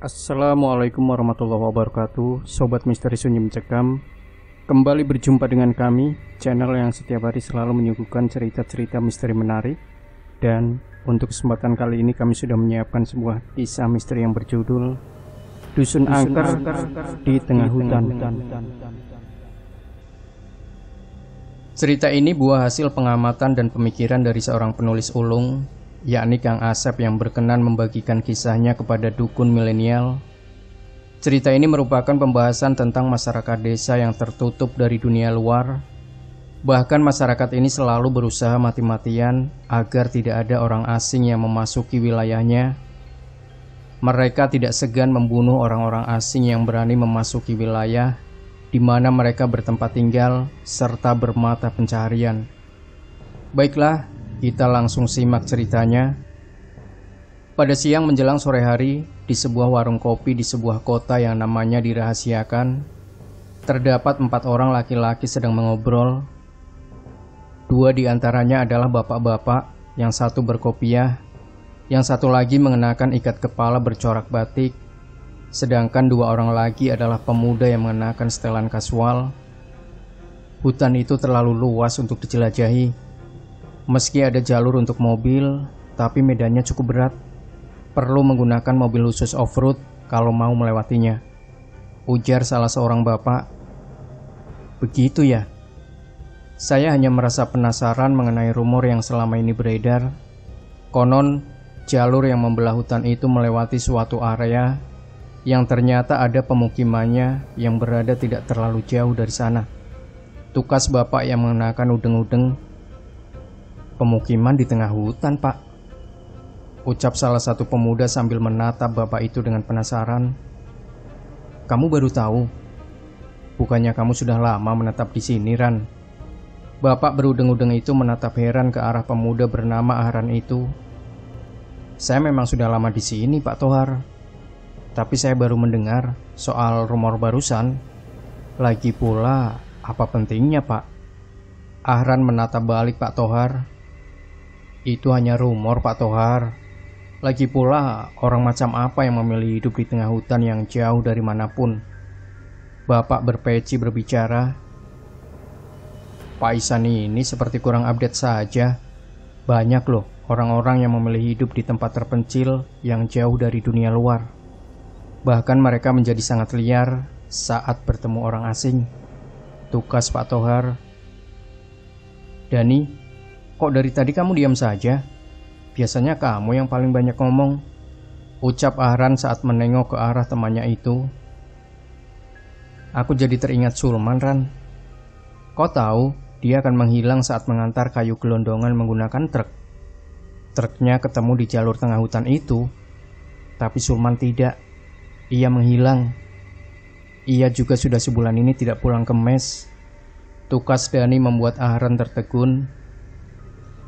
Assalamualaikum warahmatullahi wabarakatuh. Sobat Misteri Sunyi Mencekam, kembali berjumpa dengan kami, channel yang setiap hari selalu menyuguhkan cerita-cerita misteri menarik. Dan untuk kesempatan kali ini kami sudah menyiapkan sebuah kisah misteri yang berjudul Dusun Angker di Tengah Hutan. Cerita ini buah hasil pengamatan dan pemikiran dari seorang penulis ulung, yakni Kang Asep, yang berkenan membagikan kisahnya kepada dukun milenial. Cerita ini merupakan pembahasan tentang masyarakat desa yang tertutup dari dunia luar. Bahkan masyarakat ini selalu berusaha mati-matian agar tidak ada orang asing yang memasuki wilayahnya. Mereka tidak segan membunuh orang-orang asing yang berani memasuki wilayah di mana mereka bertempat tinggal serta bermata pencaharian. Baiklah, kita langsung simak ceritanya. Pada siang menjelang sore hari, di sebuah warung kopi di sebuah kota yang namanya dirahasiakan, terdapat 4 orang laki-laki sedang mengobrol. 2 di antaranya adalah bapak-bapak, yang satu berkopiah, yang satu lagi mengenakan ikat kepala bercorak batik, sedangkan 2 orang lagi adalah pemuda yang mengenakan setelan kasual. Hutan itu terlalu luas untuk dijelajahi. Meski ada jalur untuk mobil, tapi medannya cukup berat. Perlu menggunakan mobil khusus off-road kalau mau melewatinya, ujar salah seorang bapak. Begitu ya? Saya hanya merasa penasaran mengenai rumor yang selama ini beredar. Konon, jalur yang membelah hutan itu melewati suatu area yang ternyata ada pemukimannya yang berada tidak terlalu jauh dari sana. Tukas bapak yang mengenakan udeng-udeng. Pemukiman di tengah hutan, Pak, ucap salah satu pemuda sambil menatap bapak itu dengan penasaran. Kamu baru tahu? Bukannya kamu sudah lama menetap di sini, Ran? Bapak berudeng-udeng itu menatap heran ke arah pemuda bernama Ahran itu. Saya memang sudah lama di sini, Pak Tohar. Tapi saya baru mendengar soal rumor barusan. Lagi pula, apa pentingnya, Pak? Ahran menatap balik Pak Tohar. Itu hanya rumor, Pak Tohar. Lagi pula, orang macam apa yang memilih hidup di tengah hutan yang jauh dari manapun? Bapak berpeci berbicara. Pak Isan ini seperti kurang update saja. Banyak loh orang-orang yang memilih hidup di tempat terpencil yang jauh dari dunia luar. Bahkan mereka menjadi sangat liar saat bertemu orang asing, tukas Pak Tohar. Dani, kok dari tadi kamu diam saja? Biasanya kamu yang paling banyak ngomong, ucap Ahran saat menengok ke arah temannya itu. Aku jadi teringat Sulman, Ran. Kau tahu dia akan menghilang saat mengantar kayu gelondongan menggunakan truk. Truknya ketemu di jalur tengah hutan itu, tapi Sulman tidak. Ia menghilang. Ia juga sudah sebulan ini tidak pulang ke mes. Tukas Dani membuat Ahran tertegun.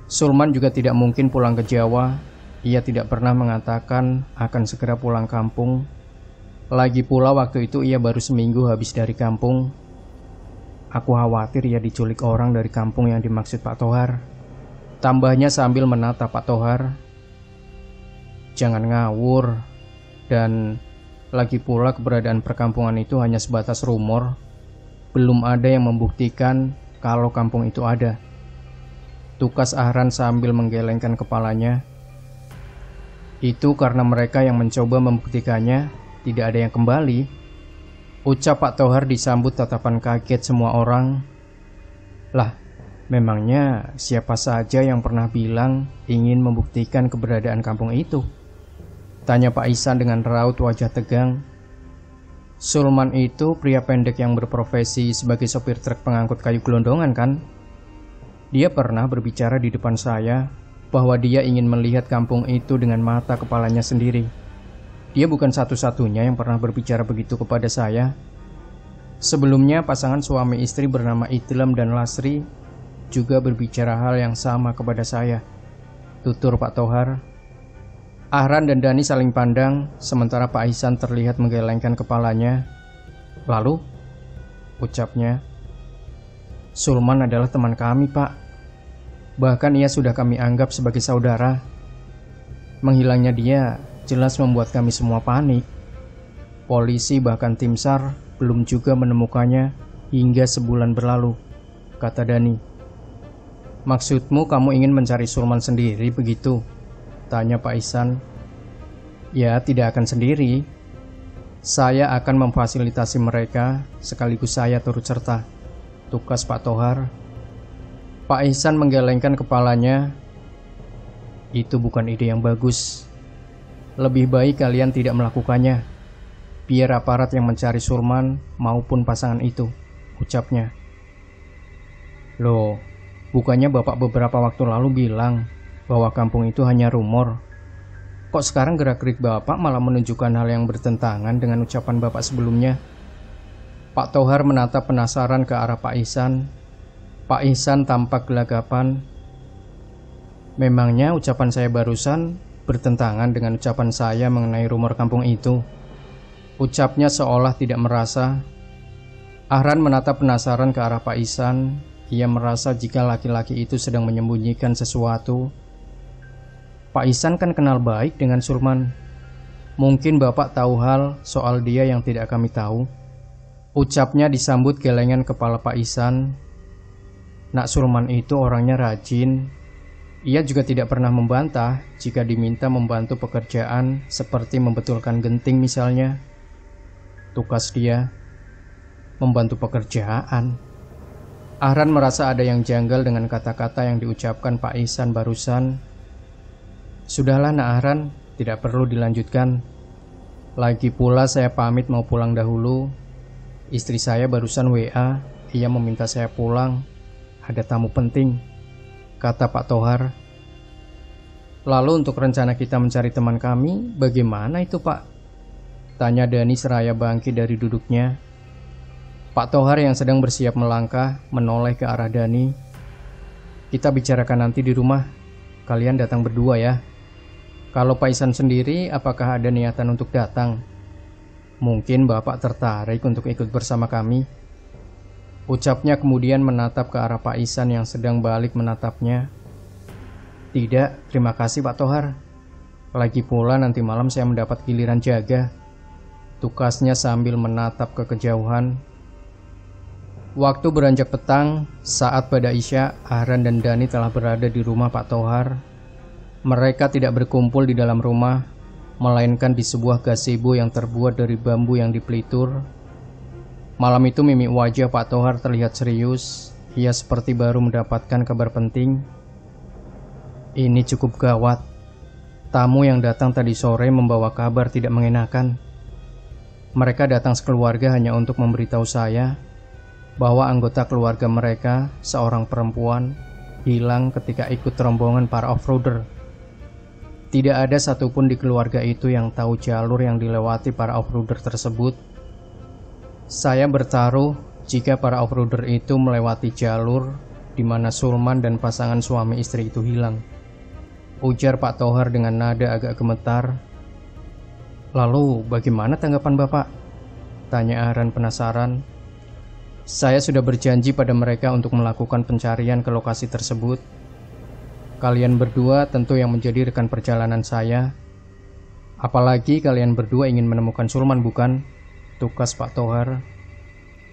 Sulman juga tidak mungkin pulang ke Jawa. Ia tidak pernah mengatakan akan segera pulang kampung. Lagi pula waktu itu ia baru seminggu habis dari kampung. Aku khawatir ia diculik orang dari kampung yang dimaksud Pak Tohar, tambahnya sambil menatap Pak Tohar. Jangan ngawur. Dan lagi pula keberadaan perkampungan itu hanya sebatas rumor. Belum ada yang membuktikan kalau kampung itu ada. Tukas Ahran sambil menggelengkan kepalanya. Itu karena mereka yang mencoba membuktikannya tidak ada yang kembali, ucap Pak Tohar disambut tatapan kaget semua orang. Lah, memangnya siapa saja yang pernah bilang ingin membuktikan keberadaan kampung itu? Tanya Pak Isan dengan raut wajah tegang. Sulman itu pria pendek yang berprofesi sebagai sopir truk pengangkut kayu gelondongan, kan? Dia pernah berbicara di depan saya bahwa dia ingin melihat kampung itu dengan mata kepalanya sendiri. Dia bukan satu-satunya yang pernah berbicara begitu kepada saya. Sebelumnya pasangan suami istri bernama Idlam dan Lasri juga berbicara hal yang sama kepada saya, tutur Pak Tohar. Ahran dan Dani saling pandang, sementara Pak Ihsan terlihat menggelengkan kepalanya. Lalu, ucapnya, Sulman adalah teman kami, Pak. Bahkan ia sudah kami anggap sebagai saudara. Menghilangnya dia jelas membuat kami semua panik. Polisi bahkan tim SAR belum juga menemukannya hingga sebulan berlalu, kata Dani. Maksudmu kamu ingin mencari Sulman sendiri begitu? Tanya Pak Ihsan. Ya, tidak akan sendiri. Saya akan memfasilitasi mereka, sekaligus saya turut serta, tukas Pak Tohar. Pak Ihsan menggelengkan kepalanya. Itu bukan ide yang bagus. Lebih baik kalian tidak melakukannya. Biar aparat yang mencari Sulman maupun pasangan itu, ucapnya. Loh, bukannya Bapak beberapa waktu lalu bilang bahwa kampung itu hanya rumor. Kok sekarang gerak-gerik Bapak malah menunjukkan hal yang bertentangan dengan ucapan Bapak sebelumnya? Pak Tohar menatap penasaran ke arah Pak Ihsan. Pak Ihsan tampak gelagapan. Memangnya ucapan saya barusan bertentangan dengan ucapan saya mengenai rumor kampung itu? Ucapnya seolah tidak merasa. Ahran menatap penasaran ke arah Pak Ihsan. Ia merasa jika laki-laki itu sedang menyembunyikan sesuatu. Pak Ihsan kan kenal baik dengan Sulman. Mungkin Bapak tahu hal soal dia yang tidak kami tahu. Ucapnya disambut gelengan kepala Pak Ihsan. Nak Sulman itu orangnya rajin. Ia juga tidak pernah membantah jika diminta membantu pekerjaan seperti membetulkan genting misalnya. Tukas dia, membantu pekerjaan. Ahran merasa ada yang janggal dengan kata-kata yang diucapkan Pak Ihsan barusan. Sudahlah Nak Ahran, tidak perlu dilanjutkan. Lagi pula saya pamit mau pulang dahulu. Istri saya barusan WA, ia meminta saya pulang. Ada tamu penting, kata Pak Tohar. Lalu untuk rencana kita mencari teman kami, bagaimana itu Pak? Tanya Dani seraya bangkit dari duduknya. Pak Tohar yang sedang bersiap melangkah menoleh ke arah Dani. Kita bicarakan nanti di rumah. Kalian datang berdua ya. Kalau Pak Ihsan sendiri, apakah ada niatan untuk datang? Mungkin Bapak tertarik untuk ikut bersama kami. Ucapnya kemudian menatap ke arah Pak Ihsan yang sedang balik menatapnya. Tidak, terima kasih Pak Tohar. Lagi pula nanti malam saya mendapat giliran jaga. Tukasnya sambil menatap ke kejauhan. Waktu beranjak petang, saat pada Isya, Ahran dan Dani telah berada di rumah Pak Tohar. Mereka tidak berkumpul di dalam rumah, melainkan di sebuah gazebo yang terbuat dari bambu yang dipelitur. Malam itu mimik wajah Pak Tohar terlihat serius. Ia seperti baru mendapatkan kabar penting. Ini cukup gawat. Tamu yang datang tadi sore membawa kabar tidak mengenakan. Mereka datang sekeluarga hanya untuk memberitahu saya bahwa anggota keluarga mereka, seorang perempuan, hilang ketika ikut rombongan para off-roader. Tidak ada satupun di keluarga itu yang tahu jalur yang dilewati para off-roader tersebut. Saya bertaruh jika para off-roader itu melewati jalur di mana Sulman dan pasangan suami istri itu hilang. Ujar Pak Tohar dengan nada agak gemetar. Lalu bagaimana tanggapan Bapak? Tanya Ahran penasaran. Saya sudah berjanji pada mereka untuk melakukan pencarian ke lokasi tersebut. Kalian berdua tentu yang menjadi rekan perjalanan saya. Apalagi kalian berdua ingin menemukan Sulman, bukan? Tukas Pak Tohar.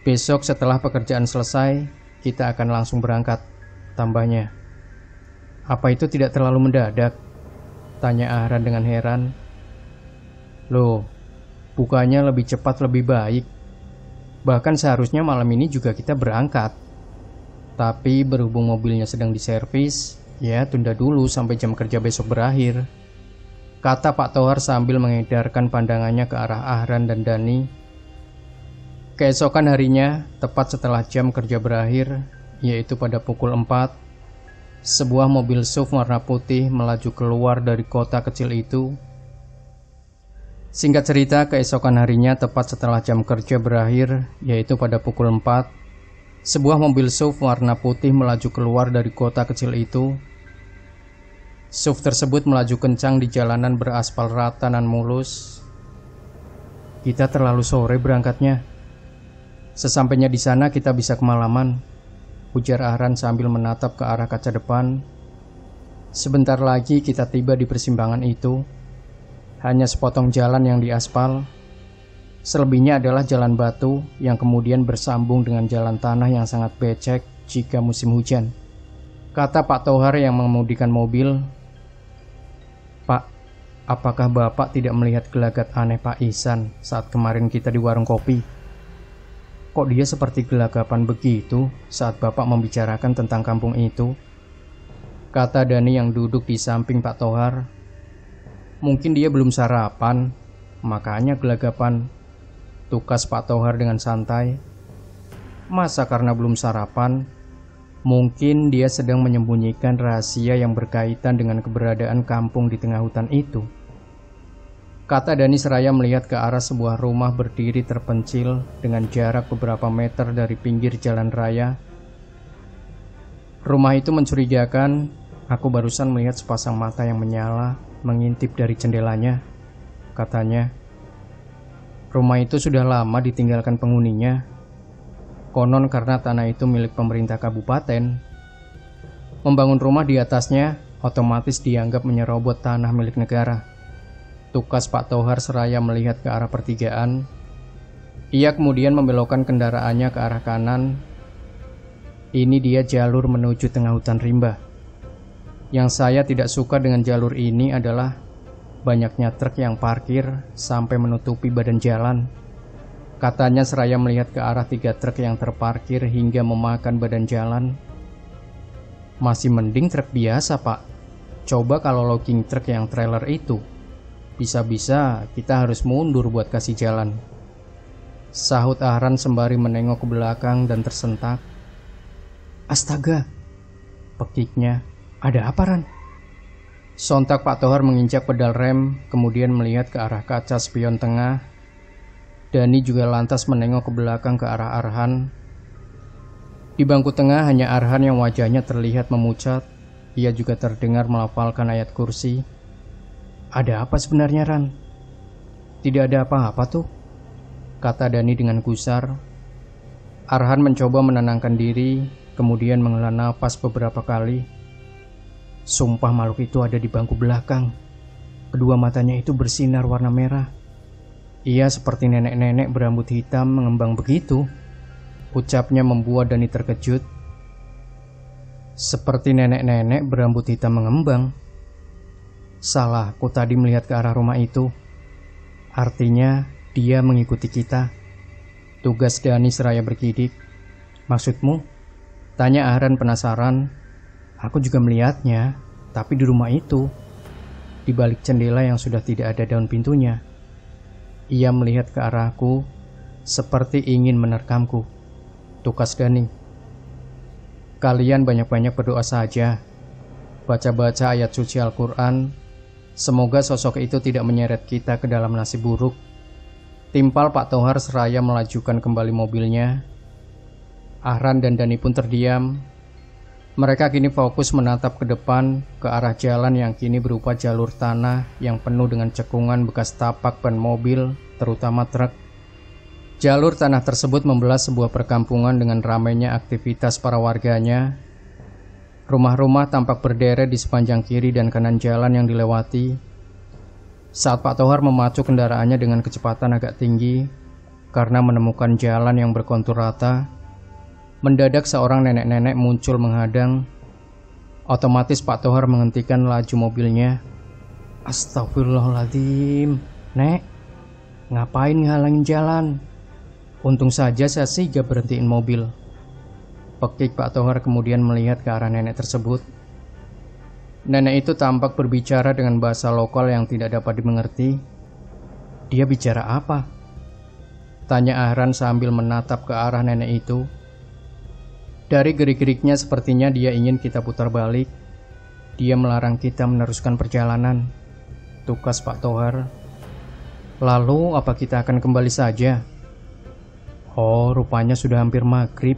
Besok setelah pekerjaan selesai, kita akan langsung berangkat, tambahnya. Apa itu tidak terlalu mendadak? Tanya Ahran dengan heran. Loh, bukannya lebih cepat lebih baik? Bahkan seharusnya malam ini juga kita berangkat. Tapi berhubung mobilnya sedang diservis, ya tunda dulu sampai jam kerja besok berakhir, kata Pak Tohar sambil mengedarkan pandangannya ke arah Ahran dan Dani. Keesokan harinya, tepat setelah jam kerja berakhir, yaitu pada pukul 4, sebuah mobil SUV warna putih melaju keluar dari kota kecil itu. Singkat cerita, keesokan harinya tepat setelah jam kerja berakhir, yaitu pada pukul 4, sebuah mobil SUV warna putih melaju keluar dari kota kecil itu. SUV tersebut melaju kencang di jalanan beraspal rata dan mulus. Kita terlalu sore berangkatnya. Sesampainya di sana kita bisa kemalaman, ujar Ahran sambil menatap ke arah kaca depan. Sebentar lagi kita tiba di persimpangan itu. Hanya sepotong jalan yang diaspal. Selebihnya adalah jalan batu yang kemudian bersambung dengan jalan tanah yang sangat becek jika musim hujan. Kata Pak Tohar yang mengemudikan mobil, "Pak, apakah Bapak tidak melihat gelagat aneh Pak Ihsan saat kemarin kita di warung kopi? Kok dia seperti gelagapan begitu saat Bapak membicarakan tentang kampung itu?" Kata Dani yang duduk di samping Pak Tohar. "Mungkin dia belum sarapan, makanya gelagapan," tukas Pak Tohar dengan santai. "Masa karena belum sarapan? Mungkin dia sedang menyembunyikan rahasia yang berkaitan dengan keberadaan kampung di tengah hutan itu," kata Dani seraya melihat ke arah sebuah rumah berdiri terpencil dengan jarak beberapa meter dari pinggir jalan raya. "Rumah itu mencurigakan. Aku barusan melihat sepasang mata yang menyala mengintip dari jendelanya," katanya. "Rumah itu sudah lama ditinggalkan penghuninya. Konon karena tanah itu milik pemerintah kabupaten. Membangun rumah di atasnya otomatis dianggap menyerobot tanah milik negara," tukas Pak Tohar seraya melihat ke arah pertigaan. Ia kemudian membelokkan kendaraannya ke arah kanan. Ini dia jalur menuju tengah hutan rimba. Yang saya tidak suka dengan jalur ini adalah banyaknya truk yang parkir sampai menutupi badan jalan, katanya seraya melihat ke arah 3 truk yang terparkir hingga memakan badan jalan. "Masih mending truk biasa, Pak. Coba kalau logging truk yang trailer itu, bisa-bisa kita harus mundur buat kasih jalan," sahut Ahran sembari menengok ke belakang dan tersentak. "Astaga," pekiknya. "Ada apa, Ran?" Sontak Pak Tohar menginjak pedal rem, kemudian melihat ke arah kaca spion tengah. Dani juga lantas menengok ke belakang ke arah Arhan. Di bangku tengah hanya Arhan yang wajahnya terlihat memucat. Ia juga terdengar melafalkan ayat kursi. "Ada apa sebenarnya, Ran?" "Tidak ada apa-apa tuh," kata Dani dengan gusar. Arhan mencoba menenangkan diri, kemudian menghela napas beberapa kali. "Sumpah makhluk itu ada di bangku belakang. Kedua matanya itu bersinar warna merah. Ia seperti nenek-nenek berambut hitam mengembang begitu," ucapnya membuat Dani terkejut. "Seperti nenek-nenek berambut hitam mengembang? Salahku tadi melihat ke arah rumah itu. Artinya dia mengikuti kita," tugas Dani seraya bergidik. "Maksudmu?" tanya Ahran penasaran. "Aku juga melihatnya, tapi di rumah itu, di balik jendela yang sudah tidak ada daun pintunya." Ia melihat ke arahku, seperti ingin menerkamku, tukas Dani. "Kalian banyak-banyak berdoa saja, baca-baca ayat suci Al-Quran. Semoga sosok itu tidak menyeret kita ke dalam nasib buruk," timpal Pak Tohar seraya melajukan kembali mobilnya. Ahran dan Dani pun terdiam. Mereka kini fokus menatap ke depan, ke arah jalan yang kini berupa jalur tanah yang penuh dengan cekungan bekas tapak ban mobil, terutama truk. Jalur tanah tersebut membelah sebuah perkampungan dengan ramainya aktivitas para warganya. Rumah-rumah tampak berderet di sepanjang kiri dan kanan jalan yang dilewati. Saat Pak Tohar memacu kendaraannya dengan kecepatan agak tinggi, karena menemukan jalan yang berkontur rata, mendadak seorang nenek-nenek muncul menghadang. Otomatis Pak Tohar menghentikan laju mobilnya. "Astagfirullahaladzim, Nek, ngapain ngehalangin jalan? Untung saja saya sigap berhentiin mobil," pekik Pak Tohar kemudian melihat ke arah nenek tersebut. Nenek itu tampak berbicara dengan bahasa lokal yang tidak dapat dimengerti. "Dia bicara apa?" tanya Ahran sambil menatap ke arah nenek itu. Dari gerik-geriknya sepertinya dia ingin kita putar balik. Dia melarang kita meneruskan perjalanan, tukas Pak Tohar. "Lalu apa kita akan kembali saja?" "Oh, rupanya sudah hampir maghrib,"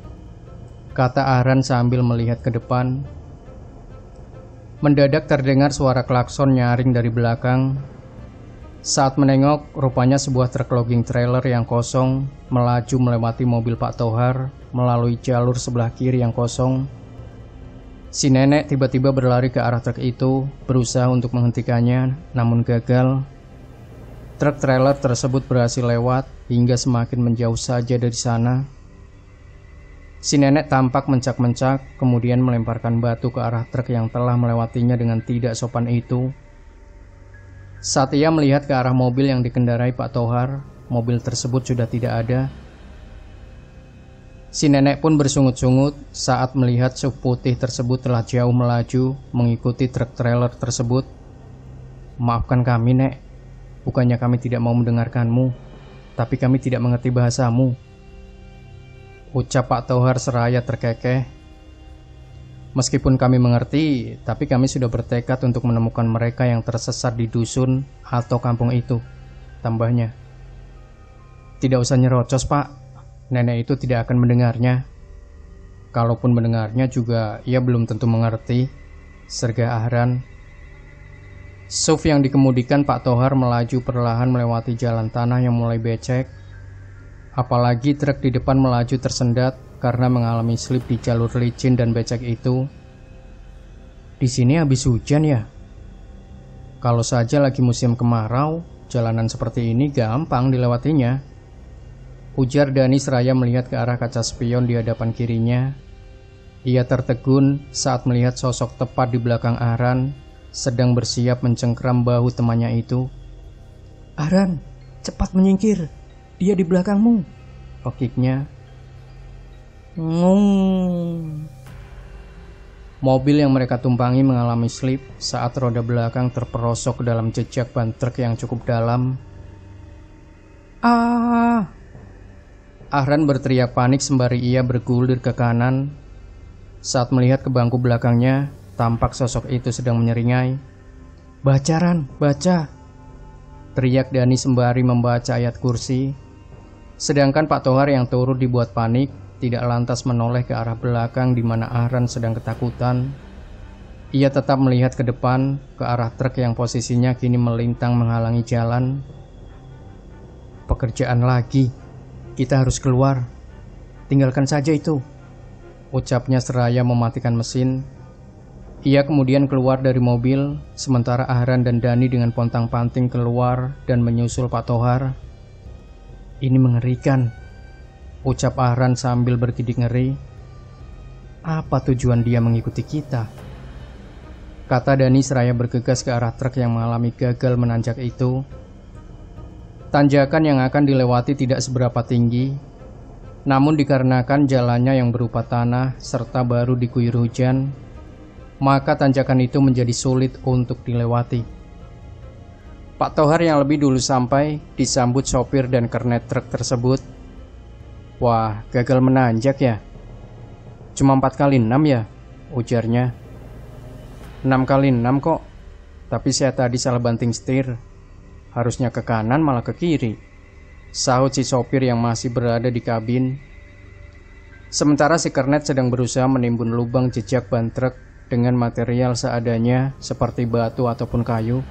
kata Ahran sambil melihat ke depan. Mendadak terdengar suara klakson nyaring dari belakang. Saat menengok, rupanya sebuah truk logging trailer yang kosong melaju melewati mobil Pak Tohar melalui jalur sebelah kiri yang kosong. Si nenek tiba-tiba berlari ke arah truk itu, berusaha untuk menghentikannya, namun gagal. Truk trailer tersebut berhasil lewat hingga semakin menjauh saja dari sana. Si nenek tampak mencak-mencak, kemudian melemparkan batu ke arah truk yang telah melewatinya dengan tidak sopan itu. Saat ia melihat ke arah mobil yang dikendarai Pak Tohar, mobil tersebut sudah tidak ada. Si nenek pun bersungut-sungut saat melihat SUV putih tersebut telah jauh melaju mengikuti truk trailer tersebut. "Maafkan kami, Nek. Bukannya kami tidak mau mendengarkanmu, tapi kami tidak mengerti bahasamu," ucap Pak Tohar seraya terkekeh. "Meskipun kami mengerti, tapi kami sudah bertekad untuk menemukan mereka yang tersesat di dusun atau kampung itu," tambahnya. "Tidak usah nyerocos, Pak. Nenek itu tidak akan mendengarnya. Kalaupun mendengarnya juga ia belum tentu mengerti," sergah Ahran. SUV yang dikemudikan Pak Tohar melaju perlahan melewati jalan tanah yang mulai becek. Apalagi truk di depan melaju tersendat karena mengalami slip di jalur licin dan becek itu. "Di sini habis hujan ya? Kalau saja lagi musim kemarau, jalanan seperti ini gampang dilewatinya," ujar Dani seraya melihat ke arah kaca spion di hadapan kirinya. Ia tertegun saat melihat sosok tepat di belakang Ahran sedang bersiap mencengkram bahu temannya itu. "Ahran, cepat menyingkir. Dia di belakangmu," pekiknya. Ngung. Mobil yang mereka tumpangi mengalami slip saat roda belakang terperosok ke dalam jejak ban truk yang cukup dalam. "Ah!" Ahran berteriak panik sembari ia bergulir ke kanan. Saat melihat ke bangku belakangnya, tampak sosok itu sedang menyeringai. "Baca, Ran, baca!" teriak Dani sembari membaca ayat kursi. Sedangkan Pak Tohar yang turut dibuat panik tidak lantas menoleh ke arah belakang di mana Ahran sedang ketakutan. Ia tetap melihat ke depan, ke arah truk yang posisinya kini melintang menghalangi jalan. "Pekerjaan lagi. Kita harus keluar. Tinggalkan saja itu," ucapnya seraya mematikan mesin. Ia kemudian keluar dari mobil, sementara Ahran dan Dani dengan pontang-panting keluar dan menyusul Pak Tohar. "Ini mengerikan," ucap Ahran sambil bergidik ngeri. "Apa tujuan dia mengikuti kita?" kata Dani seraya bergegas ke arah truk yang mengalami gagal menanjak itu. Tanjakan yang akan dilewati tidak seberapa tinggi, namun dikarenakan jalannya yang berupa tanah serta baru diguyur hujan, maka tanjakan itu menjadi sulit untuk dilewati. Pak Tohar yang lebih dulu sampai disambut sopir dan kernet truk tersebut. "Wah, gagal menanjak ya? Cuma 4 kali 6 ya?" ujarnya. 6 kali 6 kok, tapi saya tadi salah banting setir. Harusnya ke kanan malah ke kiri," sahut si sopir yang masih berada di kabin. Sementara si kernet sedang berusaha menimbun lubang jejak ban truk dengan material seadanya seperti batu ataupun kayu.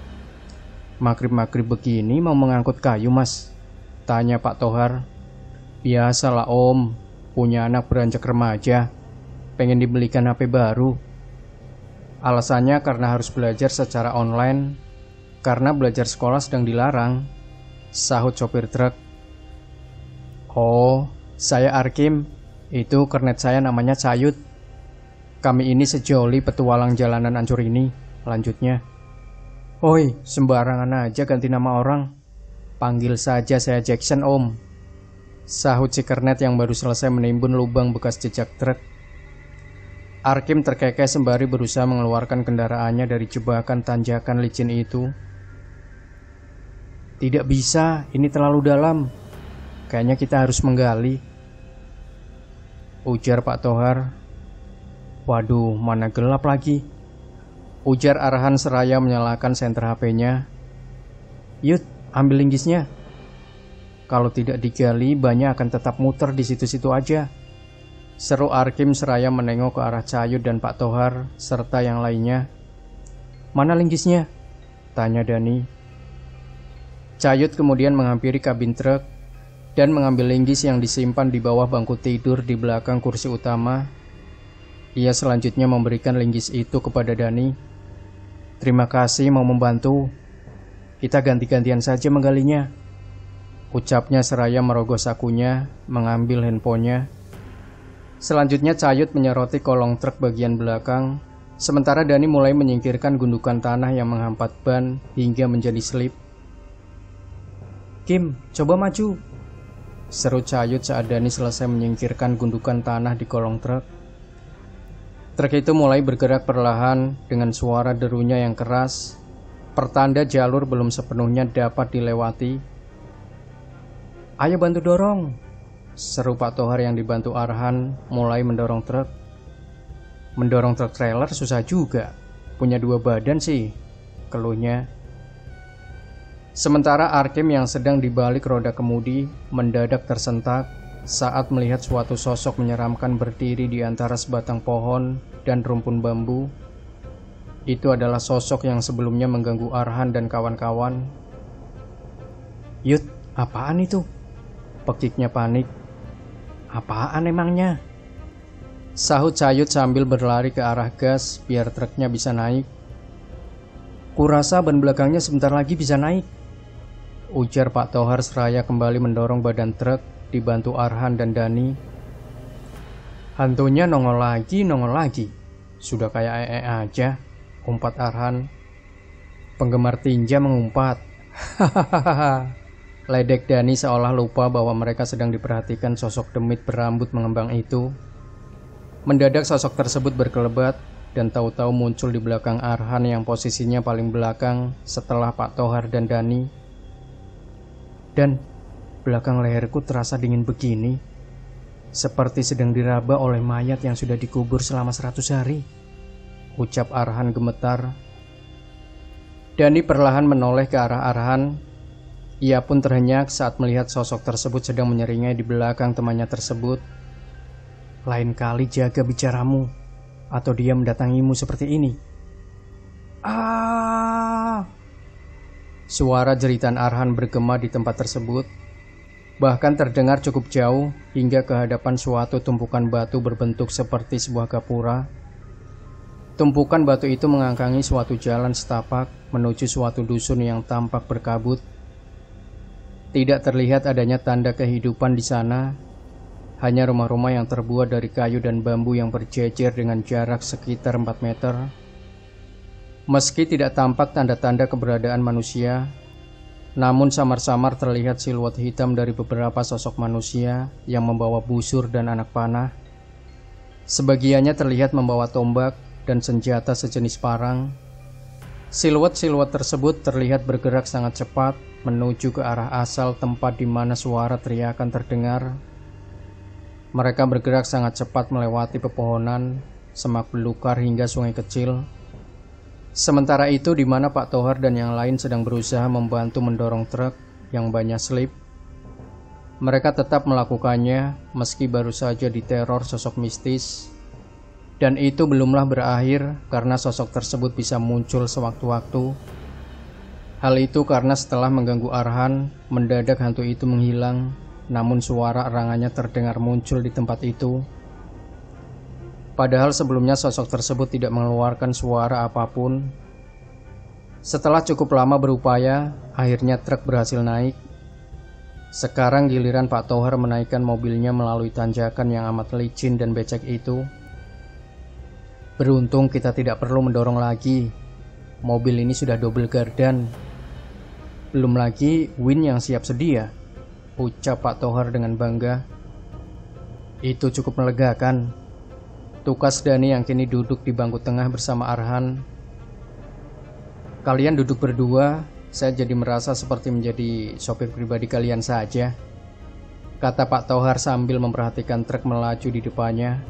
"Magrib-magrib begini mau mengangkut kayu, Mas?" tanya Pak Tohar. "Biasalah Om, punya anak beranjak remaja, pengen dibelikan HP baru. Alasannya karena harus belajar secara online, karena belajar sekolah sedang dilarang," sahut sopir truk. "Oh, saya Arkim, itu kernet saya namanya Cayut. Kami ini sejoli petualang jalanan ancur ini," lanjutnya. "Oi, sembarangan aja ganti nama orang. Panggil saja saya Jackson, Om," sahut si kernet yang baru selesai menimbun lubang bekas jejak truk. Arkim terkekeh sembari berusaha mengeluarkan kendaraannya dari jebakan tanjakan licin itu. "Tidak bisa, ini terlalu dalam. Kayaknya kita harus menggali," ujar Pak Tohar. "Waduh, mana gelap lagi," ujar Arhan seraya menyalakan senter HP-nya. "Yud, ambil linggisnya. Kalau tidak digali, banyak akan tetap muter di situ-situ aja," seru Arkim seraya menengok ke arah Cayut dan Pak Tohar serta yang lainnya. "Mana linggisnya?" tanya Dani. Cayut kemudian menghampiri kabin truk dan mengambil linggis yang disimpan di bawah bangku tidur di belakang kursi utama. Ia selanjutnya memberikan linggis itu kepada Dani. "Terima kasih mau membantu. Kita ganti-gantian saja menggalinya, ucapnya seraya merogoh sakunya, mengambil handphonenya. Selanjutnya Cayut menyoroti kolong truk bagian belakang, sementara Dani mulai menyingkirkan gundukan tanah yang menghampat ban hingga menjadi selip. "Kim, coba maju," seru Cayut saat Dani selesai menyingkirkan gundukan tanah di kolong truk. Truk itu mulai bergerak perlahan dengan suara derunya yang keras, pertanda jalur belum sepenuhnya dapat dilewati. "Ayo bantu dorong," seru Pak Tohar yang dibantu Arhan mulai mendorong truk. "Mendorong truk trailer susah juga, punya 2 badan sih," keluhnya. Sementara Arkim yang sedang di balik roda kemudi mendadak tersentak saat melihat suatu sosok menyeramkan berdiri di antara sebatang pohon dan rumpun bambu. Itu adalah sosok yang sebelumnya mengganggu Arhan dan kawan-kawan. "Yud, apaan itu?" pekiknya panik. "Apaan emangnya?" sahut Cayut sambil berlari ke arah gas biar truknya bisa naik. "Kurasa ban belakangnya sebentar lagi bisa naik," ujar Pak Tohar seraya kembali mendorong badan truk dibantu Arhan dan Dani. "Hantunya nongol lagi. Sudah kayak EE aja," umpat Arhan. "Penggemar tinja mengumpat." Hahaha. Ledek Dani seolah lupa bahwa mereka sedang diperhatikan sosok demit berambut mengembang itu. Mendadak sosok tersebut berkelebat dan tahu-tahu muncul di belakang Arhan yang posisinya paling belakang setelah Pak Tohar dan Dani. "Dan belakang leherku terasa dingin begini, seperti sedang diraba oleh mayat yang sudah dikubur selama 100 hari, ucap Arhan gemetar. Dani perlahan menoleh ke arah Arhan. Ia pun terhenyak saat melihat sosok tersebut sedang menyeringai di belakang temannya tersebut. "Lain kali jaga bicaramu, atau dia mendatangimu seperti ini." "Ah!" Suara jeritan Arhan bergema di tempat tersebut, bahkan terdengar cukup jauh hingga ke hadapan suatu tumpukan batu berbentuk seperti sebuah gapura. Tumpukan batu itu mengangkangi suatu jalan setapak menuju suatu dusun yang tampak berkabut. Tidak terlihat adanya tanda kehidupan di sana, hanya rumah-rumah yang terbuat dari kayu dan bambu yang berjejer dengan jarak sekitar 4 meter. Meski tidak tampak tanda-tanda keberadaan manusia, namun samar-samar terlihat siluet hitam dari beberapa sosok manusia yang membawa busur dan anak panah. Sebagiannya terlihat membawa tombak dan senjata sejenis parang. Siluet-siluet tersebut terlihat bergerak sangat cepat menuju ke arah asal tempat di mana suara teriakan terdengar. Mereka bergerak sangat cepat melewati pepohonan, semak belukar hingga sungai kecil. Sementara itu di mana Pak Tohar dan yang lain sedang berusaha membantu mendorong truk yang banyak selip, mereka tetap melakukannya meski baru saja diteror sosok mistis. Dan itu belumlah berakhir karena sosok tersebut bisa muncul sewaktu-waktu. Hal itu karena setelah mengganggu Arhan, mendadak hantu itu menghilang, namun suara erangannya terdengar muncul di tempat itu. Padahal sebelumnya sosok tersebut tidak mengeluarkan suara apapun. Setelah cukup lama berupaya, akhirnya truk berhasil naik. Sekarang giliran Pak Tohar menaikkan mobilnya melalui tanjakan yang amat licin dan becek itu. "Beruntung kita tidak perlu mendorong lagi. Mobil ini sudah double gardan. Belum lagi Win yang siap sedia," ucap Pak Tohar dengan bangga. "Itu cukup melegakan," tukas Dani yang kini duduk di bangku tengah bersama Arhan. "Kalian duduk berdua, saya jadi merasa seperti menjadi sopir pribadi kalian saja," kata Pak Tohar sambil memperhatikan truk melaju di depannya.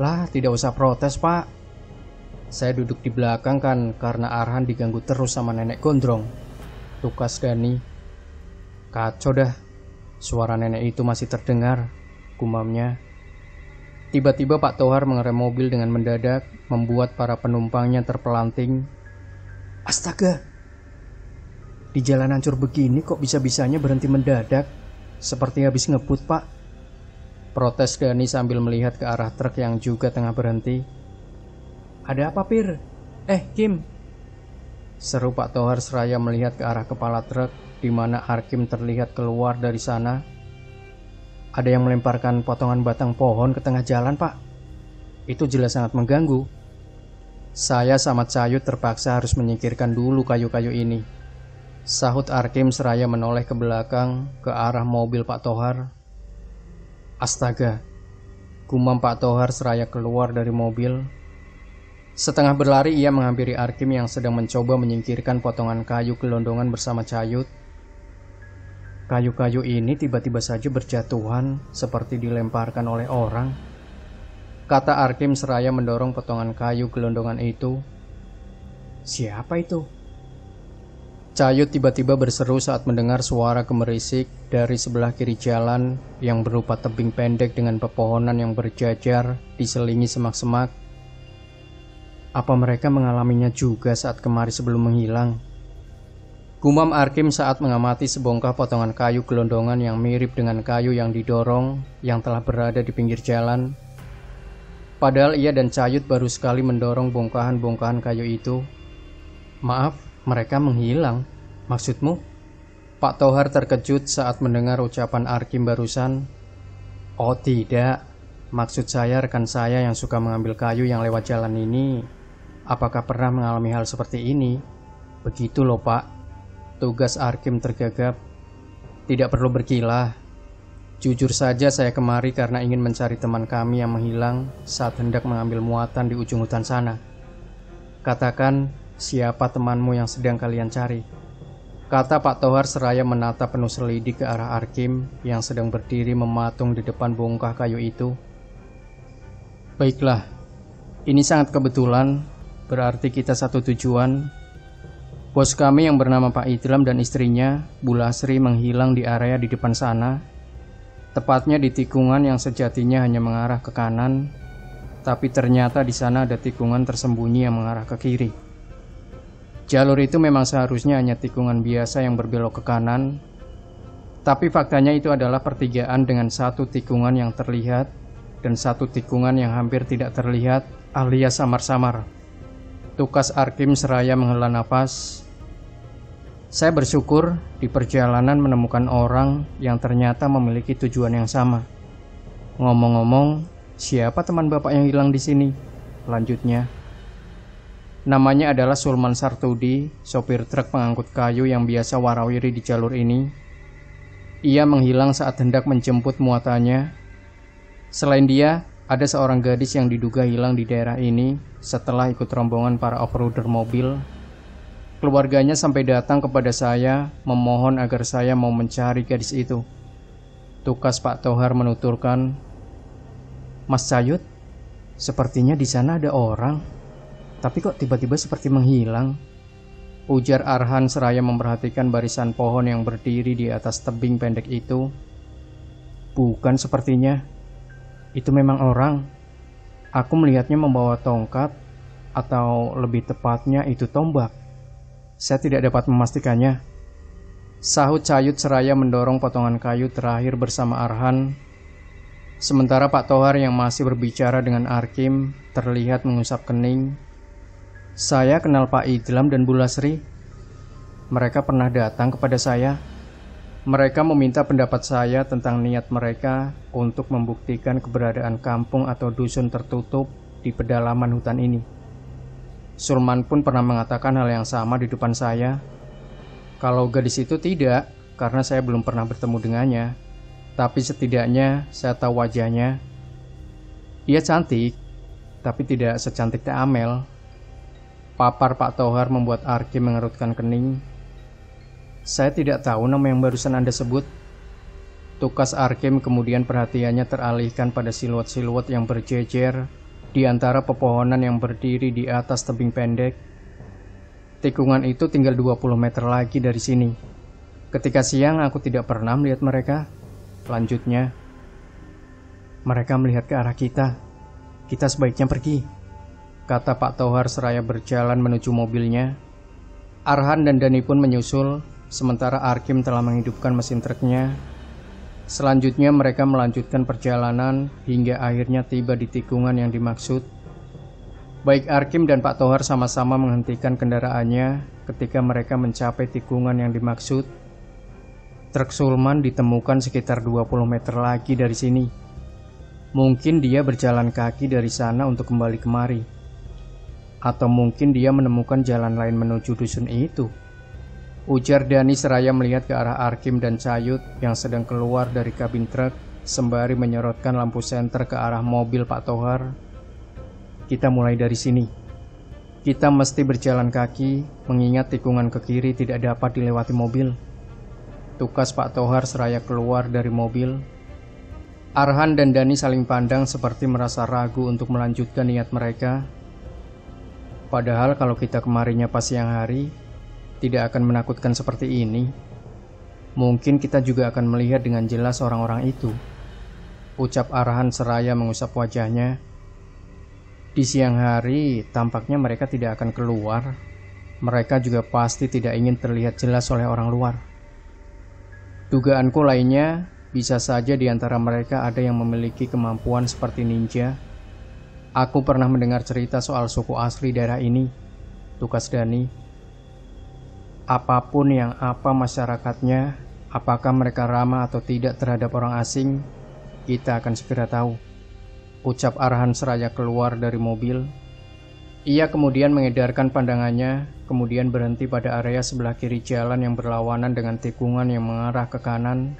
"Lah, tidak usah protes, Pak. Saya duduk di belakang kan karena Arhan diganggu terus sama nenek gondrong," tukas Dani. "Kacau dah, suara nenek itu masih terdengar," gumamnya. Tiba-tiba Pak Tohar mengerem mobil dengan mendadak, membuat para penumpangnya terpelanting. "Astaga, di jalan hancur begini kok bisa-bisanya berhenti mendadak? Seperti habis ngebut, Pak," protes Dani sambil melihat ke arah truk yang juga tengah berhenti. "Ada apa, Pir? Kim, seru Pak Tohar seraya melihat ke arah kepala truk di mana Arkim terlihat keluar dari sana. Ada yang melemparkan potongan batang pohon ke tengah jalan, Pak. Itu jelas sangat mengganggu. Saya sama Cayut terpaksa harus menyingkirkan dulu kayu-kayu ini, sahut Arkim seraya menoleh ke belakang ke arah mobil Pak Tohar. Astaga, gumam Pak Tohar seraya keluar dari mobil. Setengah berlari ia menghampiri Arkim yang sedang mencoba menyingkirkan potongan kayu gelondongan bersama Cayut. Kayu-kayu ini tiba-tiba saja berjatuhan seperti dilemparkan oleh orang, kata Arkim seraya mendorong potongan kayu gelondongan itu. Siapa itu? Cayut tiba-tiba berseru saat mendengar suara gemerisik dari sebelah kiri jalan yang berupa tebing pendek dengan pepohonan yang berjajar diselingi semak-semak. Apa mereka mengalaminya juga saat kemari sebelum menghilang? Gumam Arkim saat mengamati sebongkah potongan kayu gelondongan yang mirip dengan kayu yang didorong yang telah berada di pinggir jalan. Padahal ia dan Cayut baru sekali mendorong bongkahan-bongkahan kayu itu. Maaf, mereka menghilang. Maksudmu? Pak Tohar terkejut saat mendengar ucapan Arkim barusan. Oh tidak, maksud saya rekan saya yang suka mengambil kayu yang lewat jalan ini. Apakah pernah mengalami hal seperti ini? Begitu loh Pak. Tugas Arkim tergagap. Tidak perlu berkilah. Jujur saja saya kemari karena ingin mencari teman kami yang menghilang saat hendak mengambil muatan di ujung hutan sana. Katakan siapa temanmu yang sedang kalian cari, kata Pak Tohar seraya menatap penuh selidik ke arah Arkim yang sedang berdiri mematung di depan bongkah kayu itu. Baiklah, ini sangat kebetulan. Berarti kita satu tujuan. Bos kami yang bernama Pak Idlam dan istrinya, Bu Lasri, menghilang di area di depan sana. Tepatnya di tikungan yang sejatinya hanya mengarah ke kanan, tapi ternyata di sana ada tikungan tersembunyi yang mengarah ke kiri. Jalur itu memang seharusnya hanya tikungan biasa yang berbelok ke kanan, tapi faktanya itu adalah pertigaan dengan satu tikungan yang terlihat dan satu tikungan yang hampir tidak terlihat alias samar-samar. Tukas Arkim seraya menghela nafas. Saya bersyukur di perjalanan menemukan orang yang ternyata memiliki tujuan yang sama. Ngomong-ngomong, siapa teman Bapak yang hilang di sini? Lanjutnya. Namanya adalah Sulman Sartudi, sopir truk pengangkut kayu yang biasa warawiri di jalur ini. Ia menghilang saat hendak menjemput muatannya. Selain dia, ada seorang gadis yang diduga hilang di daerah ini setelah ikut rombongan para off-roader mobil. Keluarganya sampai datang kepada saya memohon agar saya mau mencari gadis itu. Tukas Pak Tohar menuturkan, Mas Cayut, sepertinya di sana ada orang, tapi kok tiba-tiba seperti menghilang, ujar Arhan seraya memperhatikan barisan pohon yang berdiri di atas tebing pendek itu. Bukan sepertinya. Itu memang orang. Aku melihatnya membawa tongkat, atau lebih tepatnya itu tombak. Saya tidak dapat memastikannya, sahut Cayut seraya mendorong potongan kayu terakhir bersama Arhan. Sementara Pak Tohar yang masih berbicara dengan Arkim terlihat mengusap kening. Saya kenal Pak Idlam dan Bu Lasri. Mereka pernah datang kepada saya. Mereka meminta pendapat saya tentang niat mereka untuk membuktikan keberadaan kampung atau dusun tertutup di pedalaman hutan ini. Sulman pun pernah mengatakan hal yang sama di depan saya. Kalau gadis itu tidak, karena saya belum pernah bertemu dengannya, tapi setidaknya saya tahu wajahnya. Ia cantik, tapi tidak secantik Teh Amel. Papar Pak Tohar membuat Arkim mengerutkan kening. Saya tidak tahu nama yang barusan Anda sebut. Tukas Arkim kemudian perhatiannya teralihkan pada siluet-siluet yang berjejer di antara pepohonan yang berdiri di atas tebing pendek. Tikungan itu tinggal 20 meter lagi dari sini. Ketika siang aku tidak pernah melihat mereka. Lanjutnya, mereka melihat ke arah kita. Kita sebaiknya pergi, kata Pak Tohar seraya berjalan menuju mobilnya. Arhan dan Dani pun menyusul. Sementara Arkim telah menghidupkan mesin truknya. Selanjutnya mereka melanjutkan perjalanan hingga akhirnya tiba di tikungan yang dimaksud. Baik Arkim dan Pak Tohar sama-sama menghentikan kendaraannya ketika mereka mencapai tikungan yang dimaksud. Truk Sulman ditemukan sekitar 20 meter lagi dari sini. Mungkin dia berjalan kaki dari sana untuk kembali kemari. Atau mungkin dia menemukan jalan lain menuju dusun itu, ujar Dani seraya melihat ke arah Arkim dan Cayut yang sedang keluar dari kabin truk sembari menyorotkan lampu senter ke arah mobil Pak Tohar. Kita mulai dari sini. Kita mesti berjalan kaki, mengingat tikungan ke kiri tidak dapat dilewati mobil. Tukas Pak Tohar seraya keluar dari mobil. Arhan dan Dani saling pandang seperti merasa ragu untuk melanjutkan niat mereka. Padahal kalau kita kemarinya pas siang hari, tidak akan menakutkan seperti ini. Mungkin kita juga akan melihat dengan jelas orang-orang itu, ucap Arhan seraya mengusap wajahnya. Di siang hari, tampaknya mereka tidak akan keluar. Mereka juga pasti tidak ingin terlihat jelas oleh orang luar. Dugaanku lainnya, bisa saja di antara mereka ada yang memiliki kemampuan seperti ninja. Aku pernah mendengar cerita soal suku asli daerah ini, tukas Dani. Apapun yang apa masyarakatnya, apakah mereka ramah atau tidak terhadap orang asing, kita akan segera tahu, ucap Arhan seraya keluar dari mobil. Ia kemudian mengedarkan pandangannya, kemudian berhenti pada area sebelah kiri jalan yang berlawanan dengan tikungan yang mengarah ke kanan.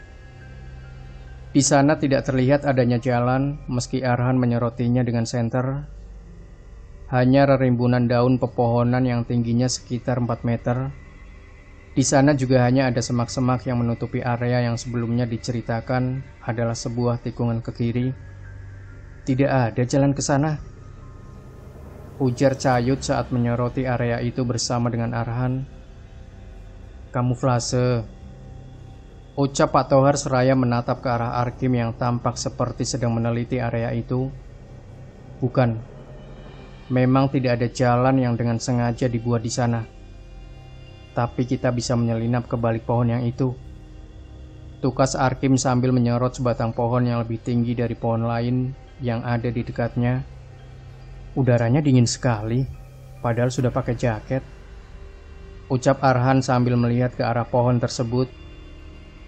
Di sana tidak terlihat adanya jalan, meski Arhan menyorotinya dengan senter. Hanya rerimbunan daun pepohonan yang tingginya sekitar 4 meter. Di sana juga hanya ada semak-semak yang menutupi area yang sebelumnya diceritakan adalah sebuah tikungan ke kiri. Tidak ada jalan ke sana, ujar Cayut saat menyoroti area itu bersama dengan Arhan. Kamuflase, ucap Pak Tohar seraya menatap ke arah Arkim yang tampak seperti sedang meneliti area itu. Bukan, memang tidak ada jalan yang dengan sengaja dibuat di sana. Tapi kita bisa menyelinap ke balik pohon yang itu, tukas Arkim sambil menyorot sebatang pohon yang lebih tinggi dari pohon lain yang ada di dekatnya. Udaranya dingin sekali, padahal sudah pakai jaket, ucap Arhan sambil melihat ke arah pohon tersebut.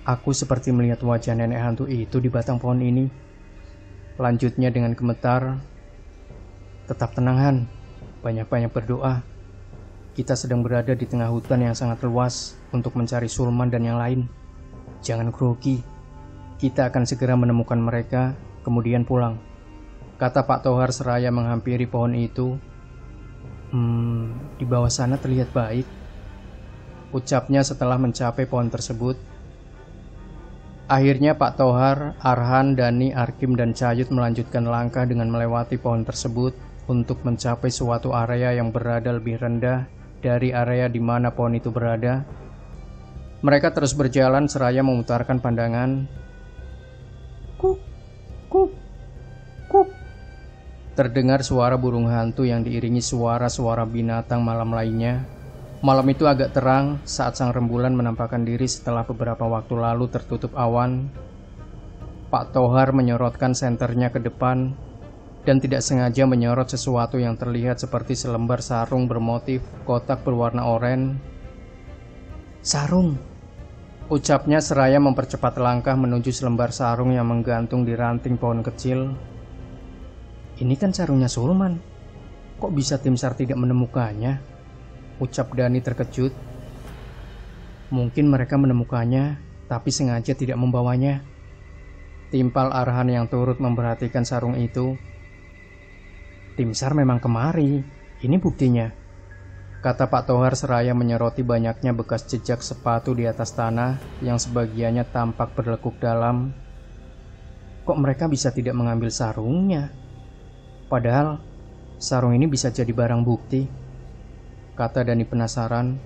Aku seperti melihat wajah nenek hantu itu di batang pohon ini, lanjutnya dengan gemetar. Tetap tenang Han, banyak-banyak berdoa. Kita sedang berada di tengah hutan yang sangat luas untuk mencari Sulman dan yang lain. Jangan grogi, kita akan segera menemukan mereka, kemudian pulang, kata Pak Tohar seraya menghampiri pohon itu. Di bawah sana terlihat baik, ucapnya setelah mencapai pohon tersebut. Akhirnya Pak Tohar, Arhan, Dani, Arkim, dan Cayut melanjutkan langkah dengan melewati pohon tersebut untuk mencapai suatu area yang berada lebih rendah dari area di mana pohon itu berada. Mereka terus berjalan seraya memutarkan pandangan. Kuk, kuk, kuk. Terdengar suara burung hantu yang diiringi suara-suara binatang malam lainnya. Malam itu agak terang saat sang rembulan menampakkan diri setelah beberapa waktu lalu tertutup awan. Pak Tohar menyorotkan senternya ke depan dan tidak sengaja menyorot sesuatu yang terlihat seperti selembar sarung bermotif kotak berwarna oranye. Sarung, ucapnya seraya mempercepat langkah menuju selembar sarung yang menggantung di ranting pohon kecil. Ini kan sarungnya Sulman. Kok bisa tim SAR tidak menemukannya? Ucap Dani terkejut. Mungkin mereka menemukannya, tapi sengaja tidak membawanya, timpal Arhan yang turut memperhatikan sarung itu. Tim SAR memang kemari, ini buktinya, kata Pak Tohar seraya menyoroti banyaknya bekas jejak sepatu di atas tanah yang sebagiannya tampak berlekuk dalam. Kok mereka bisa tidak mengambil sarungnya? Padahal sarung ini bisa jadi barang bukti, kata Dani penasaran.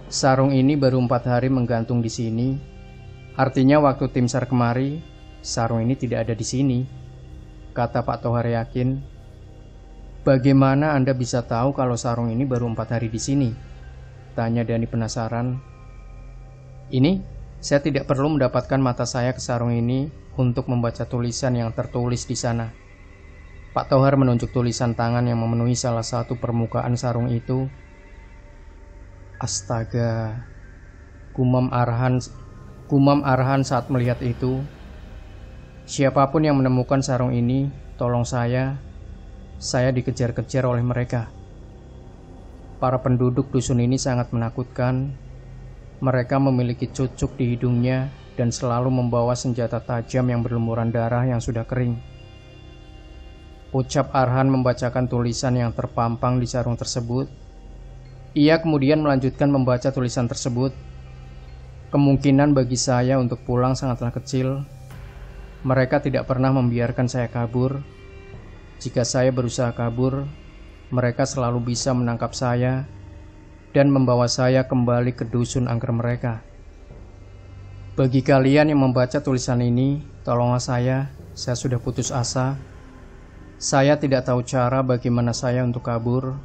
Sarung ini baru 4 hari menggantung di sini. Artinya waktu tim SAR kemari, sarung ini tidak ada di sini, kata Pak Tohar yakin. Bagaimana Anda bisa tahu kalau sarung ini baru 4 hari di sini? Tanya Dani penasaran. Ini, saya tidak perlu mendapatkan mata saya ke sarung ini untuk membaca tulisan yang tertulis di sana. Pak Tohar menunjuk tulisan tangan yang memenuhi salah satu permukaan sarung itu. Astaga, gumam Arhan saat melihat itu. Siapapun yang menemukan sarung ini, tolong saya dikejar-kejar oleh mereka. Para penduduk dusun ini sangat menakutkan. Mereka memiliki cucuk di hidungnya dan selalu membawa senjata tajam yang berlumuran darah yang sudah kering. Ucap Arhan membacakan tulisan yang terpampang di sarung tersebut. Ia kemudian melanjutkan membaca tulisan tersebut. Kemungkinan bagi saya untuk pulang sangatlah kecil. Mereka tidak pernah membiarkan saya kabur. Jika saya berusaha kabur, mereka selalu bisa menangkap saya dan membawa saya kembali ke dusun angker mereka. Bagi kalian yang membaca tulisan ini, tolonglah saya sudah putus asa. Saya tidak tahu cara bagaimana saya untuk kabur.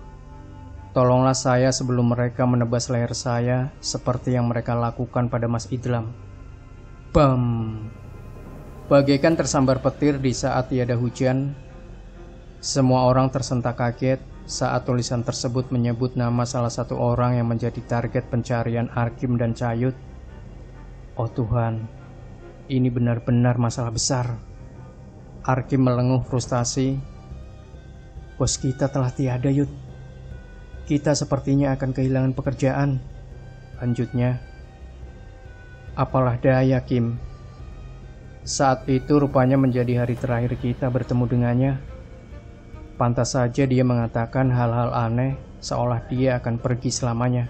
Tolonglah saya sebelum mereka menebas leher saya seperti yang mereka lakukan pada Mas Idlam. Bam! Bagaikan tersambar petir di saat tiada hujan. Semua orang tersentak kaget saat tulisan tersebut menyebut nama salah satu orang yang menjadi target pencarian Arkim dan Cayut. Oh Tuhan, ini benar-benar masalah besar. Arkim melenguh frustasi. Bos kita telah tiada, Yud. Kita sepertinya akan kehilangan pekerjaan. Lanjutnya, apalah daya, Kim. Saat itu rupanya menjadi hari terakhir kita bertemu dengannya. Pantas saja dia mengatakan hal-hal aneh, seolah dia akan pergi selamanya.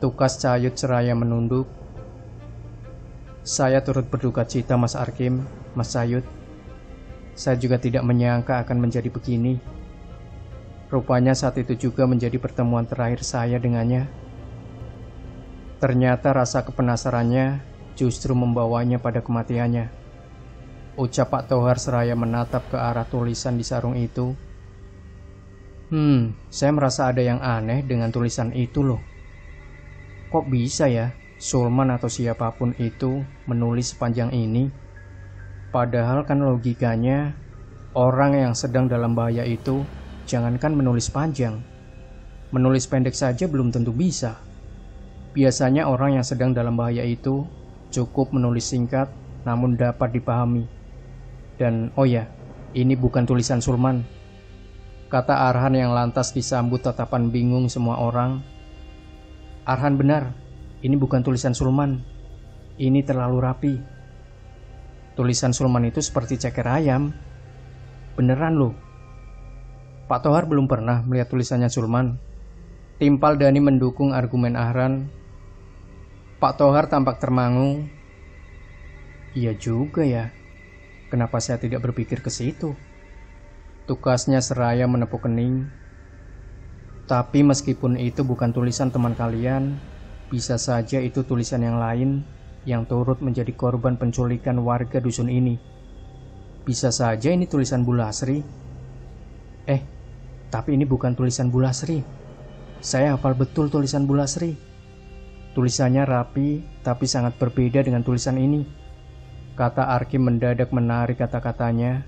Tukas Cayut seraya menunduk. Saya turut berduka cita, Mas Arkim, Mas Cayut. Saya juga tidak menyangka akan menjadi begini. Rupanya saat itu juga menjadi pertemuan terakhir saya dengannya. Ternyata rasa kepenasarannya justru membawanya pada kematiannya. Ucap Pak Tohar seraya menatap ke arah tulisan di sarung itu. Saya merasa ada yang aneh dengan tulisan itu loh. Kok bisa ya Sulman atau siapapun itu menulis sepanjang ini? Padahal kan logikanya orang yang sedang dalam bahaya itu jangankan menulis panjang, menulis pendek saja belum tentu bisa. Biasanya orang yang sedang dalam bahaya itu cukup menulis singkat namun dapat dipahami. Dan oh ya, ini bukan tulisan Sulman, kata Arhan yang lantas disambut tatapan bingung semua orang. Arhan benar, ini bukan tulisan Sulman. Ini terlalu rapi. Tulisan Sulman itu seperti ceker ayam. Beneran loh. Pak Tohar belum pernah melihat tulisannya Sulman. Timpal Dani mendukung argumen Arhan. Pak Tohar tampak termangu. Iya juga ya. Kenapa saya tidak berpikir ke situ? Tukasnya seraya menepuk kening. Tapi meskipun itu bukan tulisan teman kalian, bisa saja itu tulisan yang lain yang turut menjadi korban penculikan warga dusun ini. Bisa saja ini tulisan Bu Lasri. Tapi ini bukan tulisan Bu Lasri. Saya hafal betul tulisan Bu Lasri. Tulisannya rapi, tapi sangat berbeda dengan tulisan ini. Kata Arkim mendadak menarik kata-katanya.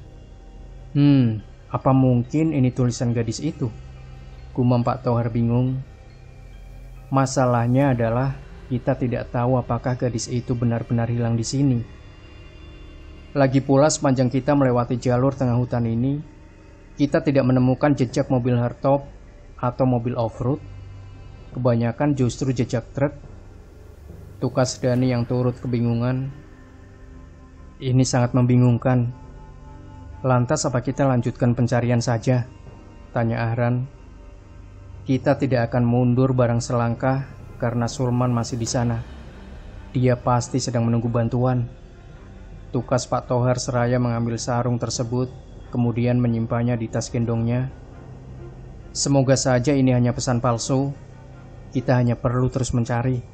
Apa mungkin ini tulisan gadis itu? Gumam Pak Tohar bingung. Masalahnya adalah kita tidak tahu apakah gadis itu benar-benar hilang di sini. Lagi pula sepanjang kita melewati jalur tengah hutan ini, kita tidak menemukan jejak mobil hardtop atau mobil off-road. Kebanyakan justru jejak truk. Tukas Dani yang turut kebingungan. Ini sangat membingungkan. Lantas apa kita lanjutkan pencarian saja? Tanya Arhan. Kita tidak akan mundur barang selangkah karena Sulman masih di sana. Dia pasti sedang menunggu bantuan. Tukas Pak Tohar seraya mengambil sarung tersebut, kemudian menyimpannya di tas gendongnya. Semoga saja ini hanya pesan palsu. Kita hanya perlu terus mencari.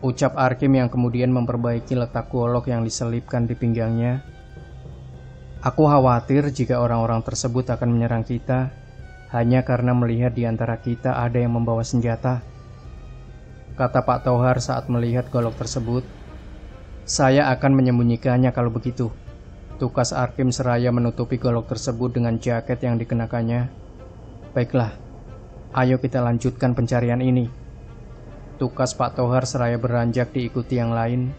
Ucap Arkim yang kemudian memperbaiki letak golok yang diselipkan di pinggangnya. Aku khawatir jika orang-orang tersebut akan menyerang kita hanya karena melihat di antara kita ada yang membawa senjata. Kata Pak Tohar saat melihat golok tersebut. Saya akan menyembunyikannya kalau begitu. Tukas Arkim seraya menutupi golok tersebut dengan jaket yang dikenakannya. "Baiklah, ayo kita lanjutkan pencarian ini." Tukas Pak Tohar seraya beranjak diikuti yang lain.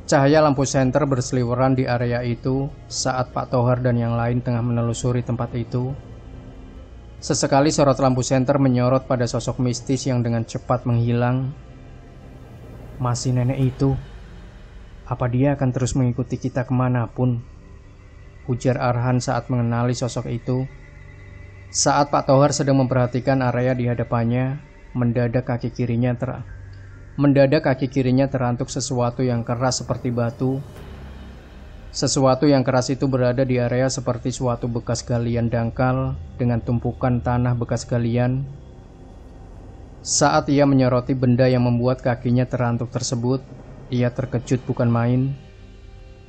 Cahaya lampu senter berseliweran di area itu saat Pak Tohar dan yang lain tengah menelusuri tempat itu. Sesekali sorot lampu senter menyorot pada sosok mistis yang dengan cepat menghilang. "Masih nenek itu. Apa dia akan terus mengikuti kita kemanapun?" ujar Arhan saat mengenali sosok itu. Saat Pak Tohar sedang memperhatikan area di hadapannya, mendadak kaki kirinya terantuk sesuatu yang keras seperti batu. Sesuatu yang keras itu berada di area seperti suatu bekas galian dangkal dengan tumpukan tanah bekas galian. Saat ia menyoroti benda yang membuat kakinya terantuk tersebut, ia terkejut bukan main.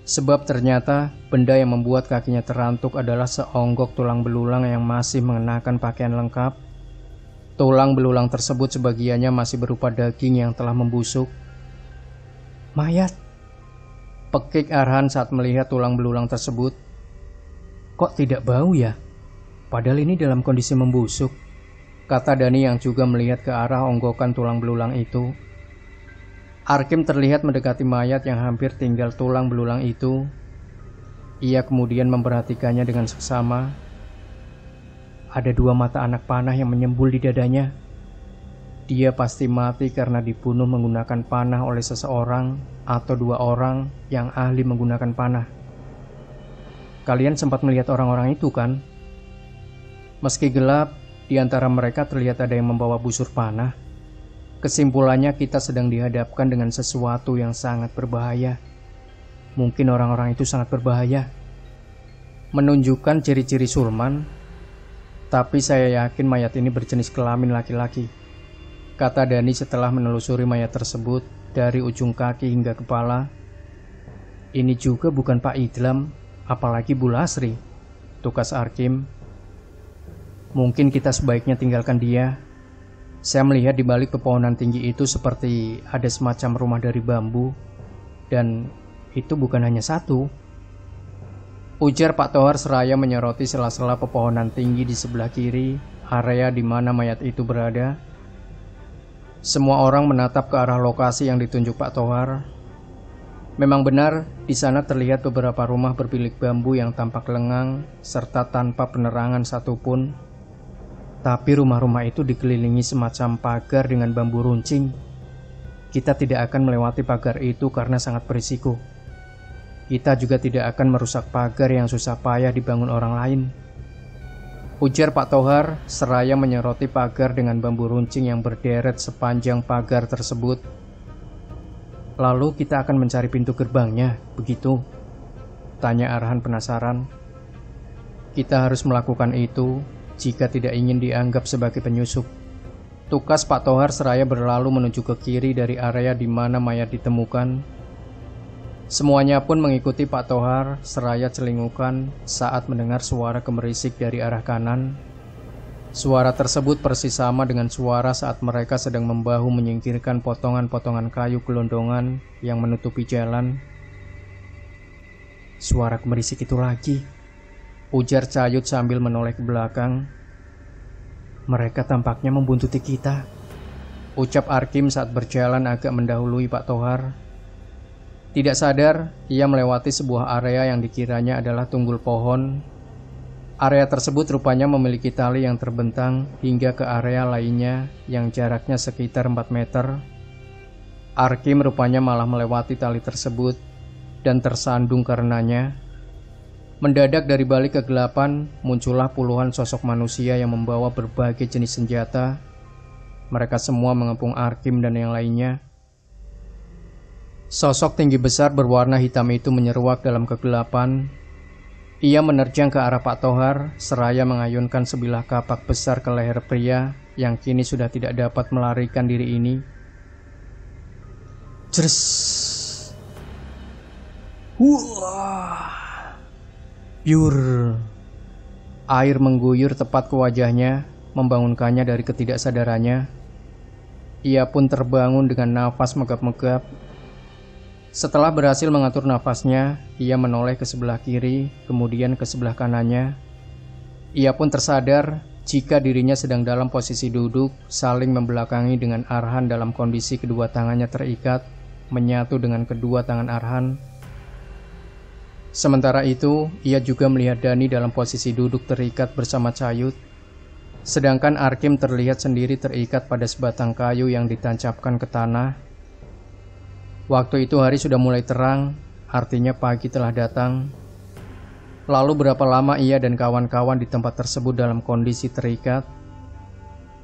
Sebab ternyata benda yang membuat kakinya terantuk adalah seonggok tulang belulang yang masih mengenakan pakaian lengkap. Tulang belulang tersebut sebagiannya masih berupa daging yang telah membusuk. "Mayat!" pekik Arhan saat melihat tulang belulang tersebut. "Kok tidak bau ya? Padahal ini dalam kondisi membusuk," kata Dani yang juga melihat ke arah onggokan tulang belulang itu. Arkim terlihat mendekati mayat yang hampir tinggal tulang belulang itu. Ia kemudian memperhatikannya dengan seksama. Ada 2 mata anak panah yang menyembul di dadanya. Dia pasti mati karena dibunuh menggunakan panah oleh seseorang atau 2 orang yang ahli menggunakan panah. Kalian sempat melihat orang-orang itu kan? Meski gelap, di antara mereka terlihat ada yang membawa busur panah. Kesimpulannya kita sedang dihadapkan dengan sesuatu yang sangat berbahaya. Mungkin orang-orang itu sangat berbahaya. Menunjukkan ciri-ciri sulman. Tapi saya yakin mayat ini berjenis kelamin laki-laki, kata Dani setelah menelusuri mayat tersebut dari ujung kaki hingga kepala. "Ini juga bukan Pak Idlam, apalagi Bu Lasri," tukas Arkim. "Mungkin kita sebaiknya tinggalkan dia. Saya melihat di balik pepohonan tinggi itu seperti ada semacam rumah dari bambu, dan itu bukan hanya satu," ujar Pak Tohar seraya menyoroti sela-sela pepohonan tinggi di sebelah kiri, area di mana mayat itu berada. Semua orang menatap ke arah lokasi yang ditunjuk Pak Tohar. Memang benar, di sana terlihat beberapa rumah berbilik bambu yang tampak lengang serta tanpa penerangan satupun. Tapi rumah-rumah itu dikelilingi semacam pagar dengan bambu runcing. Kita tidak akan melewati pagar itu karena sangat berisiko. Kita juga tidak akan merusak pagar yang susah payah dibangun orang lain, ujar Pak Tohar seraya menyoroti pagar dengan bambu runcing yang berderet sepanjang pagar tersebut. "Lalu kita akan mencari pintu gerbangnya, begitu?" tanya Arhan penasaran. "Kita harus melakukan itu jika tidak ingin dianggap sebagai penyusup." Tukas Pak Tohar seraya berlalu menuju ke kiri dari area di mana mayat ditemukan. Semuanya pun mengikuti Pak Tohar seraya celingukan saat mendengar suara gemerisik dari arah kanan. Suara tersebut persis sama dengan suara saat mereka sedang membahu menyingkirkan potongan-potongan kayu gelondongan yang menutupi jalan. "Suara gemerisik itu lagi," ujar Cayut sambil menoleh ke belakang. "Mereka tampaknya membuntuti kita," ucap Arkim saat berjalan agak mendahului Pak Tohar. Tidak sadar, ia melewati sebuah area yang dikiranya adalah tunggul pohon. Area tersebut rupanya memiliki tali yang terbentang hingga ke area lainnya yang jaraknya sekitar 4 meter. Arkim rupanya malah melewati tali tersebut dan tersandung karenanya. Mendadak dari balik kegelapan muncullah puluhan sosok manusia yang membawa berbagai jenis senjata. Mereka semua mengepung Arkim dan yang lainnya. Sosok tinggi besar berwarna hitam itu menyeruak dalam kegelapan. Ia menerjang ke arah Pak Tohar seraya mengayunkan sebilah kapak besar ke leher pria yang kini sudah tidak dapat melarikan diri ini. Jres! Wah! Biur! Air mengguyur tepat ke wajahnya, membangunkannya dari ketidaksadarannya. Ia pun terbangun dengan nafas megap-megap. Setelah berhasil mengatur nafasnya, ia menoleh ke sebelah kiri, kemudian ke sebelah kanannya. Ia pun tersadar jika dirinya sedang dalam posisi duduk, saling membelakangi dengan Arhan dalam kondisi kedua tangannya terikat, menyatu dengan kedua tangan Arhan. Sementara itu, ia juga melihat Dani dalam posisi duduk terikat bersama Cayut. Sedangkan Arkim terlihat sendiri terikat pada sebatang kayu yang ditancapkan ke tanah. Waktu itu hari sudah mulai terang, artinya pagi telah datang. Lalu berapa lama ia dan kawan-kawan di tempat tersebut dalam kondisi terikat?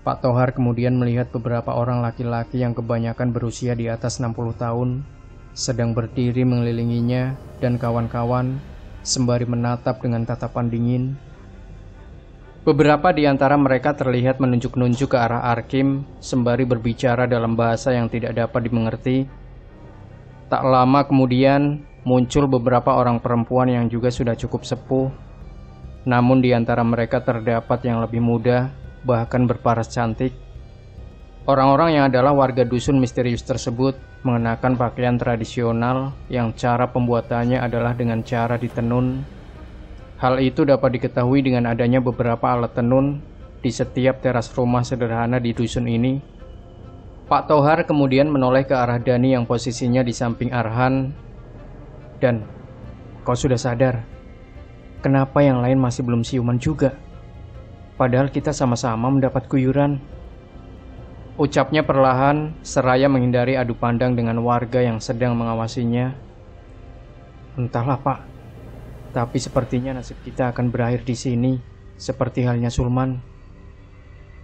Pak Tohar kemudian melihat beberapa orang laki-laki yang kebanyakan berusia di atas 60 tahun sedang berdiri mengelilinginya dan kawan-kawan sembari menatap dengan tatapan dingin. Beberapa di antara mereka terlihat menunjuk-nunjuk ke arah Arkim sembari berbicara dalam bahasa yang tidak dapat dimengerti. Tak lama kemudian muncul beberapa orang perempuan yang juga sudah cukup sepuh. Namun di antara mereka terdapat yang lebih muda, bahkan berparas cantik. Orang-orang yang adalah warga dusun misterius tersebut mengenakan pakaian tradisional yang cara pembuatannya adalah dengan cara ditenun. Hal itu dapat diketahui dengan adanya beberapa alat tenun di setiap teras rumah sederhana di dusun ini. Pak Tohar kemudian menoleh ke arah Dani yang posisinya di samping Arhan. Dan, kau sudah sadar? Kenapa yang lain masih belum siuman juga? Padahal kita sama-sama mendapat kuyuran. Ucapnya perlahan, seraya menghindari adu pandang dengan warga yang sedang mengawasinya. Entahlah Pak, tapi sepertinya nasib kita akan berakhir di sini, seperti halnya Sulman.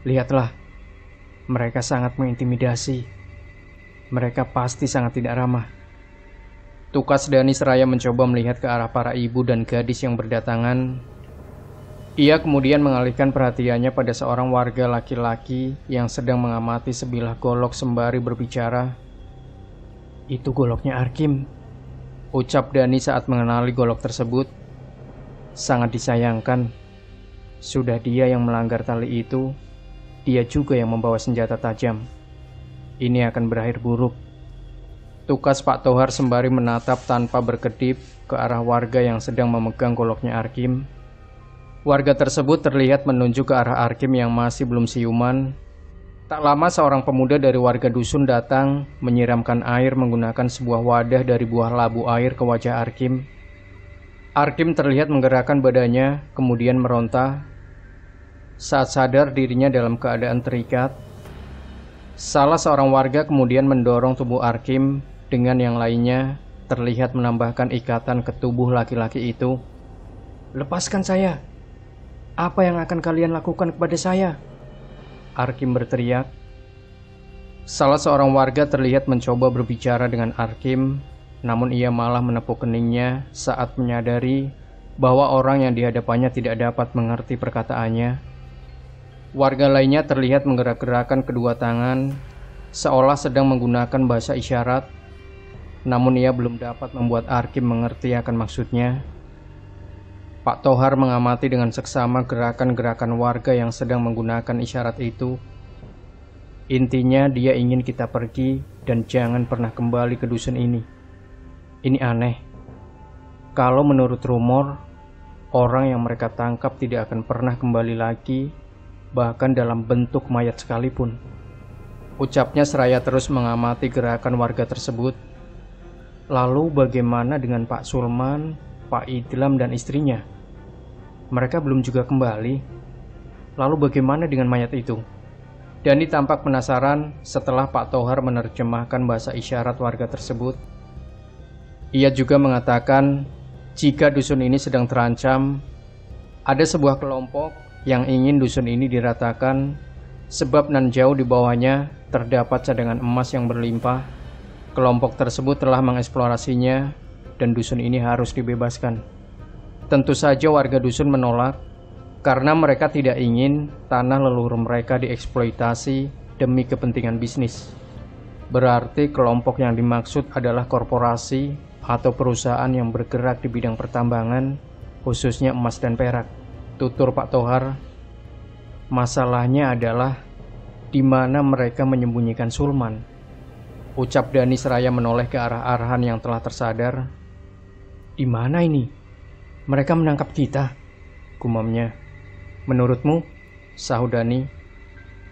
Lihatlah, mereka sangat mengintimidasi. Mereka pasti sangat tidak ramah. Tukas Dani seraya mencoba melihat ke arah para ibu dan gadis yang berdatangan. Ia kemudian mengalihkan perhatiannya pada seorang warga laki-laki yang sedang mengamati sebilah golok sembari berbicara. Itu goloknya Arkim, ucap Dani saat mengenali golok tersebut. Sangat disayangkan, sudah dia yang melanggar tali itu. Dia juga yang membawa senjata tajam. Ini akan berakhir buruk. Tukas Pak Tohar sembari menatap tanpa berkedip ke arah warga yang sedang memegang goloknya Arkim. Warga tersebut terlihat menunjuk ke arah Arkim yang masih belum siuman. Tak lama seorang pemuda dari warga dusun datang menyiramkan air menggunakan sebuah wadah dari buah labu air ke wajah Arkim. Arkim terlihat menggerakkan badannya, kemudian meronta. Saat sadar dirinya dalam keadaan terikat, salah seorang warga kemudian mendorong tubuh Arkim dengan yang lainnya terlihat menambahkan ikatan ke tubuh laki-laki itu. Lepaskan saya! Apa yang akan kalian lakukan kepada saya? Arkim berteriak. Salah seorang warga terlihat mencoba berbicara dengan Arkim, namun ia malah menepuk keningnya saat menyadari bahwa orang yang dihadapannya tidak dapat mengerti perkataannya. Warga lainnya terlihat menggerak-gerakkan kedua tangan, seolah sedang menggunakan bahasa isyarat, namun ia belum dapat membuat Arkim mengerti akan maksudnya. Pak Tohar mengamati dengan seksama gerakan-gerakan warga yang sedang menggunakan isyarat itu. Intinya dia ingin kita pergi dan jangan pernah kembali ke dusun ini. Ini aneh. Kalau menurut rumor, orang yang mereka tangkap tidak akan pernah kembali lagi, bahkan dalam bentuk mayat sekalipun. Ucapnya seraya terus mengamati gerakan warga tersebut. Lalu bagaimana dengan Pak Sulman, Pak Idlam dan istrinya? Mereka belum juga kembali. Lalu bagaimana dengan mayat itu? Dani tampak penasaran setelah Pak Tohar menerjemahkan bahasa isyarat warga tersebut. Ia juga mengatakan jika dusun ini sedang terancam, ada sebuah kelompok yang ingin dusun ini diratakan sebab nan jauh di bawahnya terdapat cadangan emas yang berlimpah. Kelompok tersebut telah mengeksplorasinya dan dusun ini harus dibebaskan. Tentu saja warga dusun menolak karena mereka tidak ingin tanah leluhur mereka dieksploitasi demi kepentingan bisnis. Berarti kelompok yang dimaksud adalah korporasi atau perusahaan yang bergerak di bidang pertambangan, khususnya emas dan perak. Tutur Pak Tohar. Masalahnya adalah di mana mereka menyembunyikan Sulman. ucap Dani seraya menoleh ke arah Arhan yang telah tersadar. "Di mana ini? Mereka menangkap kita," gumamnya. "Menurutmu?" sahut Dani.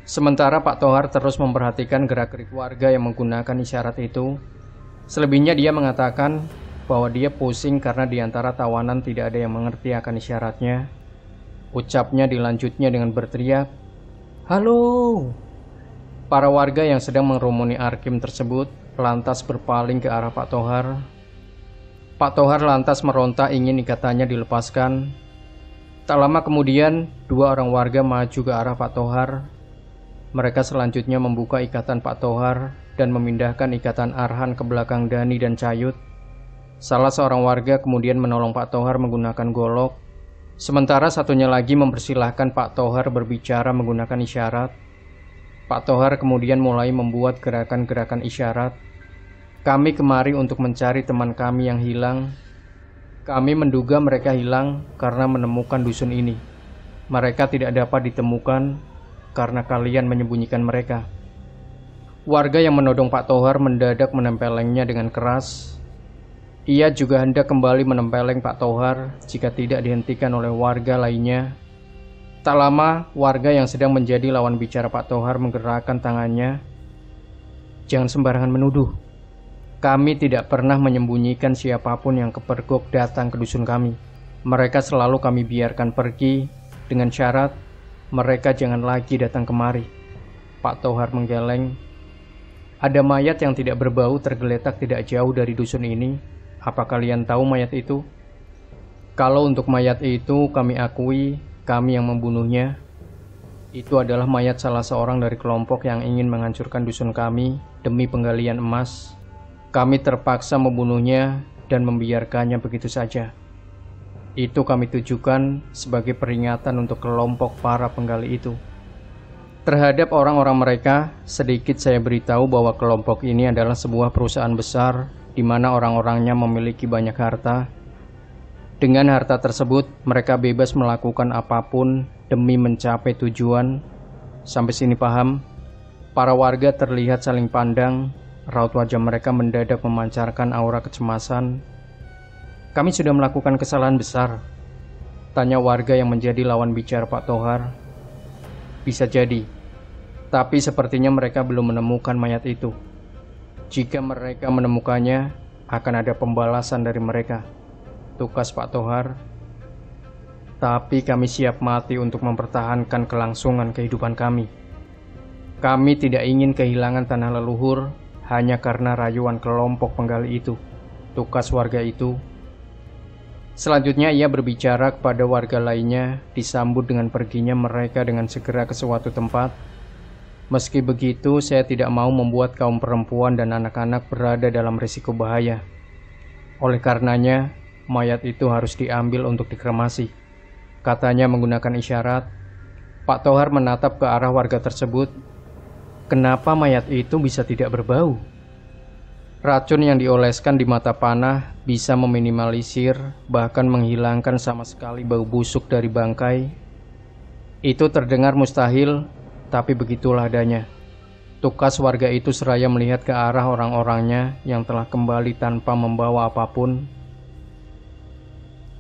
Sementara Pak Tohar terus memperhatikan gerak-gerik warga yang menggunakan isyarat itu. Selebihnya dia mengatakan bahwa dia pusing karena di antara tawanan tidak ada yang mengerti akan isyaratnya. Ucapnya dilanjutnya dengan berteriak, "Halo!" Para warga yang sedang mengerumuni Arkim tersebut lantas berpaling ke arah Pak Tohar. Pak Tohar lantas meronta ingin ikatannya dilepaskan. Tak lama kemudian, dua orang warga maju ke arah Pak Tohar. Mereka selanjutnya membuka ikatan Pak Tohar dan memindahkan ikatan Arhan ke belakang Dani dan Cayut. Salah seorang warga kemudian menolong Pak Tohar menggunakan golok, sementara satunya lagi mempersilahkan Pak Tohar berbicara menggunakan isyarat. Pak Tohar kemudian mulai membuat gerakan-gerakan isyarat. "Kami kemari untuk mencari teman kami yang hilang. Kami menduga mereka hilang karena menemukan dusun ini. Mereka tidak dapat ditemukan karena kalian menyembunyikan mereka." Warga yang menodong Pak Tohar mendadak menempelengnya dengan keras. Ia juga hendak kembali menempeleng Pak Tohar jika tidak dihentikan oleh warga lainnya. Tak lama, warga yang sedang menjadi lawan bicara Pak Tohar menggerakkan tangannya. "Jangan sembarangan menuduh. Kami tidak pernah menyembunyikan siapapun yang kepergok datang ke dusun kami. Mereka selalu kami biarkan pergi dengan syarat mereka jangan lagi datang kemari." Pak Tohar menggeleng. "Ada mayat yang tidak berbau tergeletak tidak jauh dari dusun ini. Apa kalian tahu mayat itu? Kalau untuk mayat itu kami akui kami yang membunuhnya. Itu adalah mayat salah seorang dari kelompok yang ingin menghancurkan dusun kami demi penggalian emas. Kami terpaksa membunuhnya dan membiarkannya begitu saja. Itu kami tujukan sebagai peringatan untuk kelompok para penggali itu. Terhadap orang-orang mereka, sedikit saya beritahu bahwa kelompok ini adalah sebuah perusahaan besar di mana orang-orangnya memiliki banyak harta. Dengan harta tersebut, mereka bebas melakukan apapun demi mencapai tujuan. Sampai sini paham?" Para warga terlihat saling pandang. Raut wajah mereka mendadak memancarkan aura kecemasan. "Kami sudah melakukan kesalahan besar?" tanya warga yang menjadi lawan bicara Pak Tohar. "Bisa jadi, tapi sepertinya mereka belum menemukan mayat itu. Jika mereka menemukannya, akan ada pembalasan dari mereka," tukas Pak Tohar. "Tapi kami siap mati untuk mempertahankan kelangsungan kehidupan kami. Kami tidak ingin kehilangan tanah leluhur hanya karena rayuan kelompok penggali itu," tukas warga itu. Selanjutnya ia berbicara kepada warga lainnya, disambut dengan perginya mereka dengan segera ke suatu tempat. "Meski begitu, saya tidak mau membuat kaum perempuan dan anak-anak berada dalam risiko bahaya. Oleh karenanya, mayat itu harus diambil untuk dikremasi," katanya menggunakan isyarat. Pak Tohar menatap ke arah warga tersebut. "Kenapa mayat itu bisa tidak berbau?" Racun yang dioleskan di mata panah bisa meminimalisir, bahkan menghilangkan sama sekali bau busuk dari bangkai. Itu terdengar mustahil, tapi begitulah adanya, tukas warga itu seraya melihat ke arah orang-orangnya yang telah kembali tanpa membawa apapun.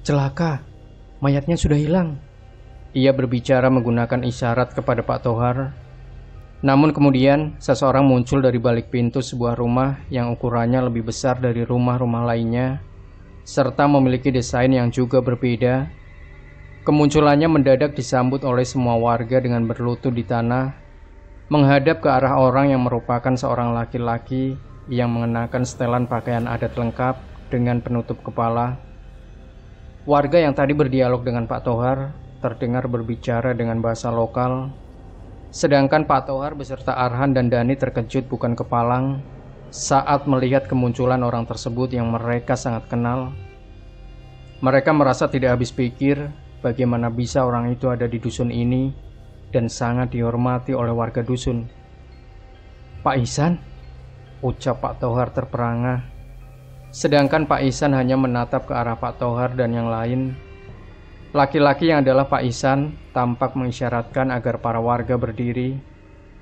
"Celaka, mayatnya sudah hilang," ia berbicara menggunakan isyarat kepada Pak Tohar. Namun kemudian seseorang muncul dari balik pintu sebuah rumah yang ukurannya lebih besar dari rumah-rumah lainnya, serta memiliki desain yang juga berbeda. Kemunculannya mendadak disambut oleh semua warga dengan berlutut di tanah, menghadap ke arah orang yang merupakan seorang laki-laki yang mengenakan setelan pakaian adat lengkap dengan penutup kepala. Warga yang tadi berdialog dengan Pak Tohar terdengar berbicara dengan bahasa lokal, sedangkan Pak Tohar beserta Arhan dan Dani terkejut bukan kepalang saat melihat kemunculan orang tersebut yang mereka sangat kenal. Mereka merasa tidak habis pikir bagaimana bisa orang itu ada di dusun ini dan sangat dihormati oleh warga dusun. "Pak Ihsan," ucap Pak Tohar terperangah. Sedangkan Pak Ihsan hanya menatap ke arah Pak Tohar dan yang lain. Laki-laki yang adalah Pak Ihsan tampak mengisyaratkan agar para warga berdiri.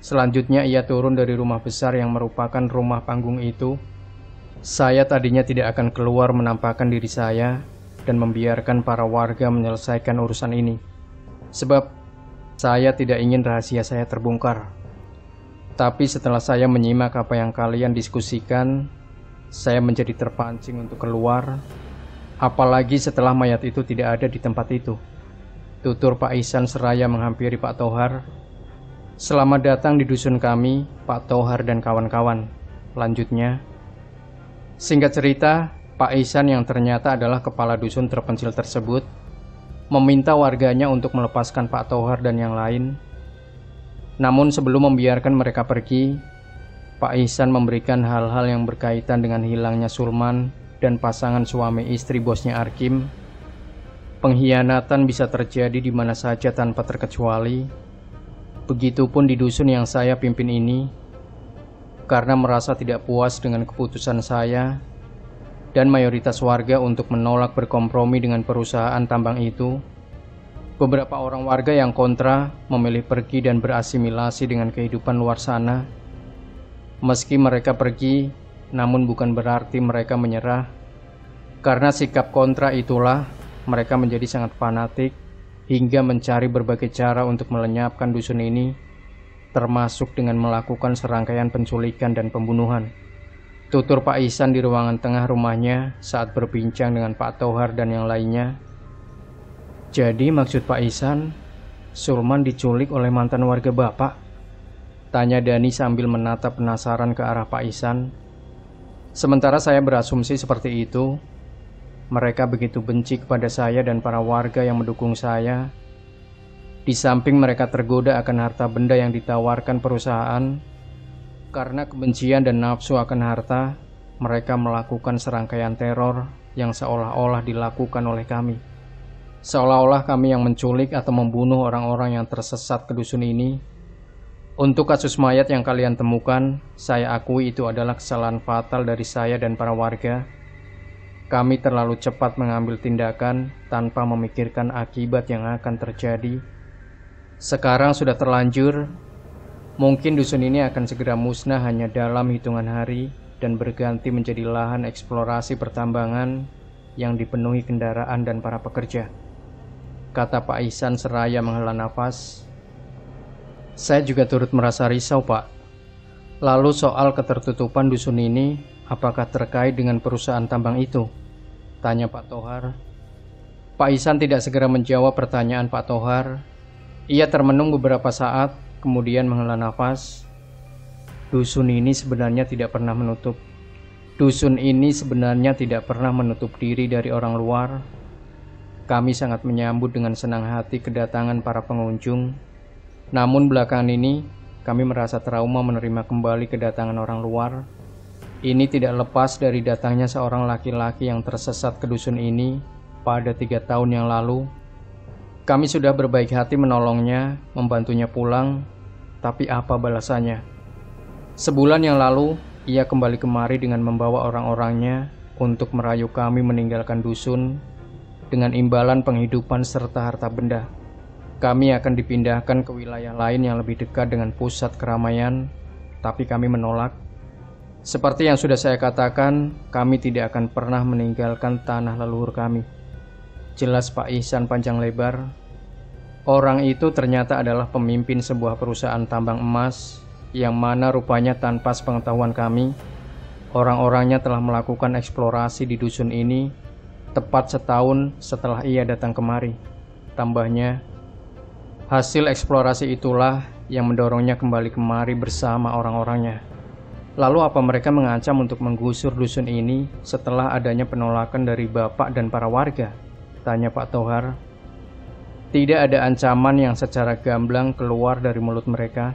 Selanjutnya ia turun dari rumah besar yang merupakan rumah panggung itu. Saya tadinya tidak akan keluar menampakkan diri saya dan membiarkan para warga menyelesaikan urusan ini, sebab saya tidak ingin rahasia saya terbongkar. Tapi setelah saya menyimak apa yang kalian diskusikan, saya menjadi terpancing untuk keluar, apalagi setelah mayat itu tidak ada di tempat itu. Tutur Pak Ihsan seraya menghampiri Pak Tohar. "Selamat datang di dusun kami, Pak Tohar dan kawan-kawan," lanjutnya. Singkat cerita, Pak Ihsan yang ternyata adalah kepala dusun terpencil tersebut meminta warganya untuk melepaskan Pak Tohar dan yang lain. Namun sebelum membiarkan mereka pergi, Pak Ihsan memberikan hal-hal yang berkaitan dengan hilangnya Sulman dan pasangan suami istri bosnya Arkim. Pengkhianatan bisa terjadi di mana saja tanpa terkecuali. Begitupun di dusun yang saya pimpin ini. Karena merasa tidak puas dengan keputusan saya dan mayoritas warga untuk menolak berkompromi dengan perusahaan tambang itu, beberapa orang warga yang kontra memilih pergi dan berasimilasi dengan kehidupan luar sana. Meski mereka pergi, namun bukan berarti mereka menyerah. Karena sikap kontra itulah mereka menjadi sangat fanatik hingga mencari berbagai cara untuk melenyapkan dusun ini, termasuk dengan melakukan serangkaian penculikan dan pembunuhan. Tutur Pak Ihsan di ruangan tengah rumahnya saat berbincang dengan Pak Tohar dan yang lainnya. "Jadi maksud Pak Ihsan, Sulman diculik oleh mantan warga Bapak?" tanya Dani sambil menatap penasaran ke arah Pak Ihsan. Sementara saya berasumsi seperti itu. Mereka begitu benci kepada saya dan para warga yang mendukung saya. Di samping mereka tergoda akan harta benda yang ditawarkan perusahaan, karena kebencian dan nafsu akan harta, mereka melakukan serangkaian teror yang seolah-olah dilakukan oleh kami. Seolah-olah kami yang menculik atau membunuh orang-orang yang tersesat ke dusun ini. Untuk kasus mayat yang kalian temukan, saya akui itu adalah kesalahan fatal dari saya dan para warga. Kami terlalu cepat mengambil tindakan tanpa memikirkan akibat yang akan terjadi. Sekarang sudah terlanjur. Mungkin dusun ini akan segera musnah hanya dalam hitungan hari dan berganti menjadi lahan eksplorasi pertambangan yang dipenuhi kendaraan dan para pekerja, kata Pak Ihsan seraya menghela nafas. Saya juga turut merasa risau, Pak. Lalu soal ketertutupan dusun ini, apakah terkait dengan perusahaan tambang itu? Tanya Pak Tohar. Pak Ihsan tidak segera menjawab pertanyaan Pak Tohar. Ia termenung beberapa saat, kemudian menghela nafas. Dusun ini sebenarnya tidak pernah menutup diri dari orang luar. Kami sangat menyambut dengan senang hati kedatangan para pengunjung. Namun belakangan ini, kami merasa trauma menerima kembali kedatangan orang luar. Ini tidak lepas dari datangnya seorang laki-laki yang tersesat ke dusun ini pada 3 tahun yang lalu. Kami sudah berbaik hati menolongnya, membantunya pulang, tapi apa balasannya? Sebulan yang lalu, ia kembali kemari dengan membawa orang-orangnya untuk merayu kami meninggalkan dusun dengan imbalan penghidupan serta harta benda. Kami akan dipindahkan ke wilayah lain yang lebih dekat dengan pusat keramaian, tapi kami menolak. Seperti yang sudah saya katakan, kami tidak akan pernah meninggalkan tanah leluhur kami. Jelas Pak Ihsan panjang lebar. Orang itu ternyata adalah pemimpin sebuah perusahaan tambang emas, yang mana rupanya tanpa sepengetahuan kami, orang-orangnya telah melakukan eksplorasi di dusun ini tepat setahun setelah ia datang kemari. Tambahnya, hasil eksplorasi itulah yang mendorongnya kembali kemari bersama orang-orangnya. Lalu apa mereka mengancam untuk menggusur dusun ini setelah adanya penolakan dari Bapak dan para warga? Tanya Pak Tohar. Tidak ada ancaman yang secara gamblang keluar dari mulut mereka.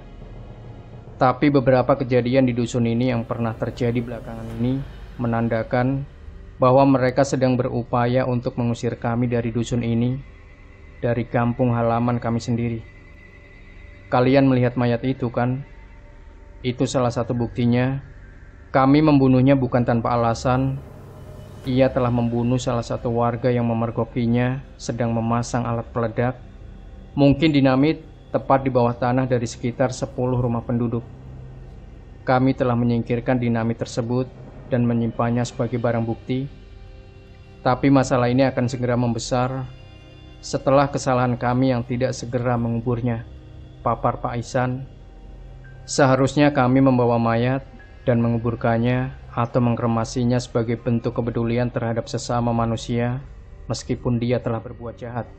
Tapi beberapa kejadian di dusun ini yang pernah terjadi belakangan ini menandakan bahwa mereka sedang berupaya untuk mengusir kami dari dusun ini, dari kampung halaman kami sendiri. Kalian melihat mayat itu kan? Itu salah satu buktinya. Kami membunuhnya bukan tanpa alasan. Ia telah membunuh salah satu warga yang memergokinya sedang memasang alat peledak, mungkin dinamit tepat di bawah tanah dari sekitar 10 rumah penduduk. Kami telah menyingkirkan dinamit tersebut dan menyimpannya sebagai barang bukti. Tapi masalah ini akan segera membesar setelah kesalahan kami yang tidak segera menguburnya, papar Pak Ihsan. Seharusnya kami membawa mayat dan menguburkannya atau mengkremasinya sebagai bentuk kepedulian terhadap sesama manusia meskipun dia telah berbuat jahat.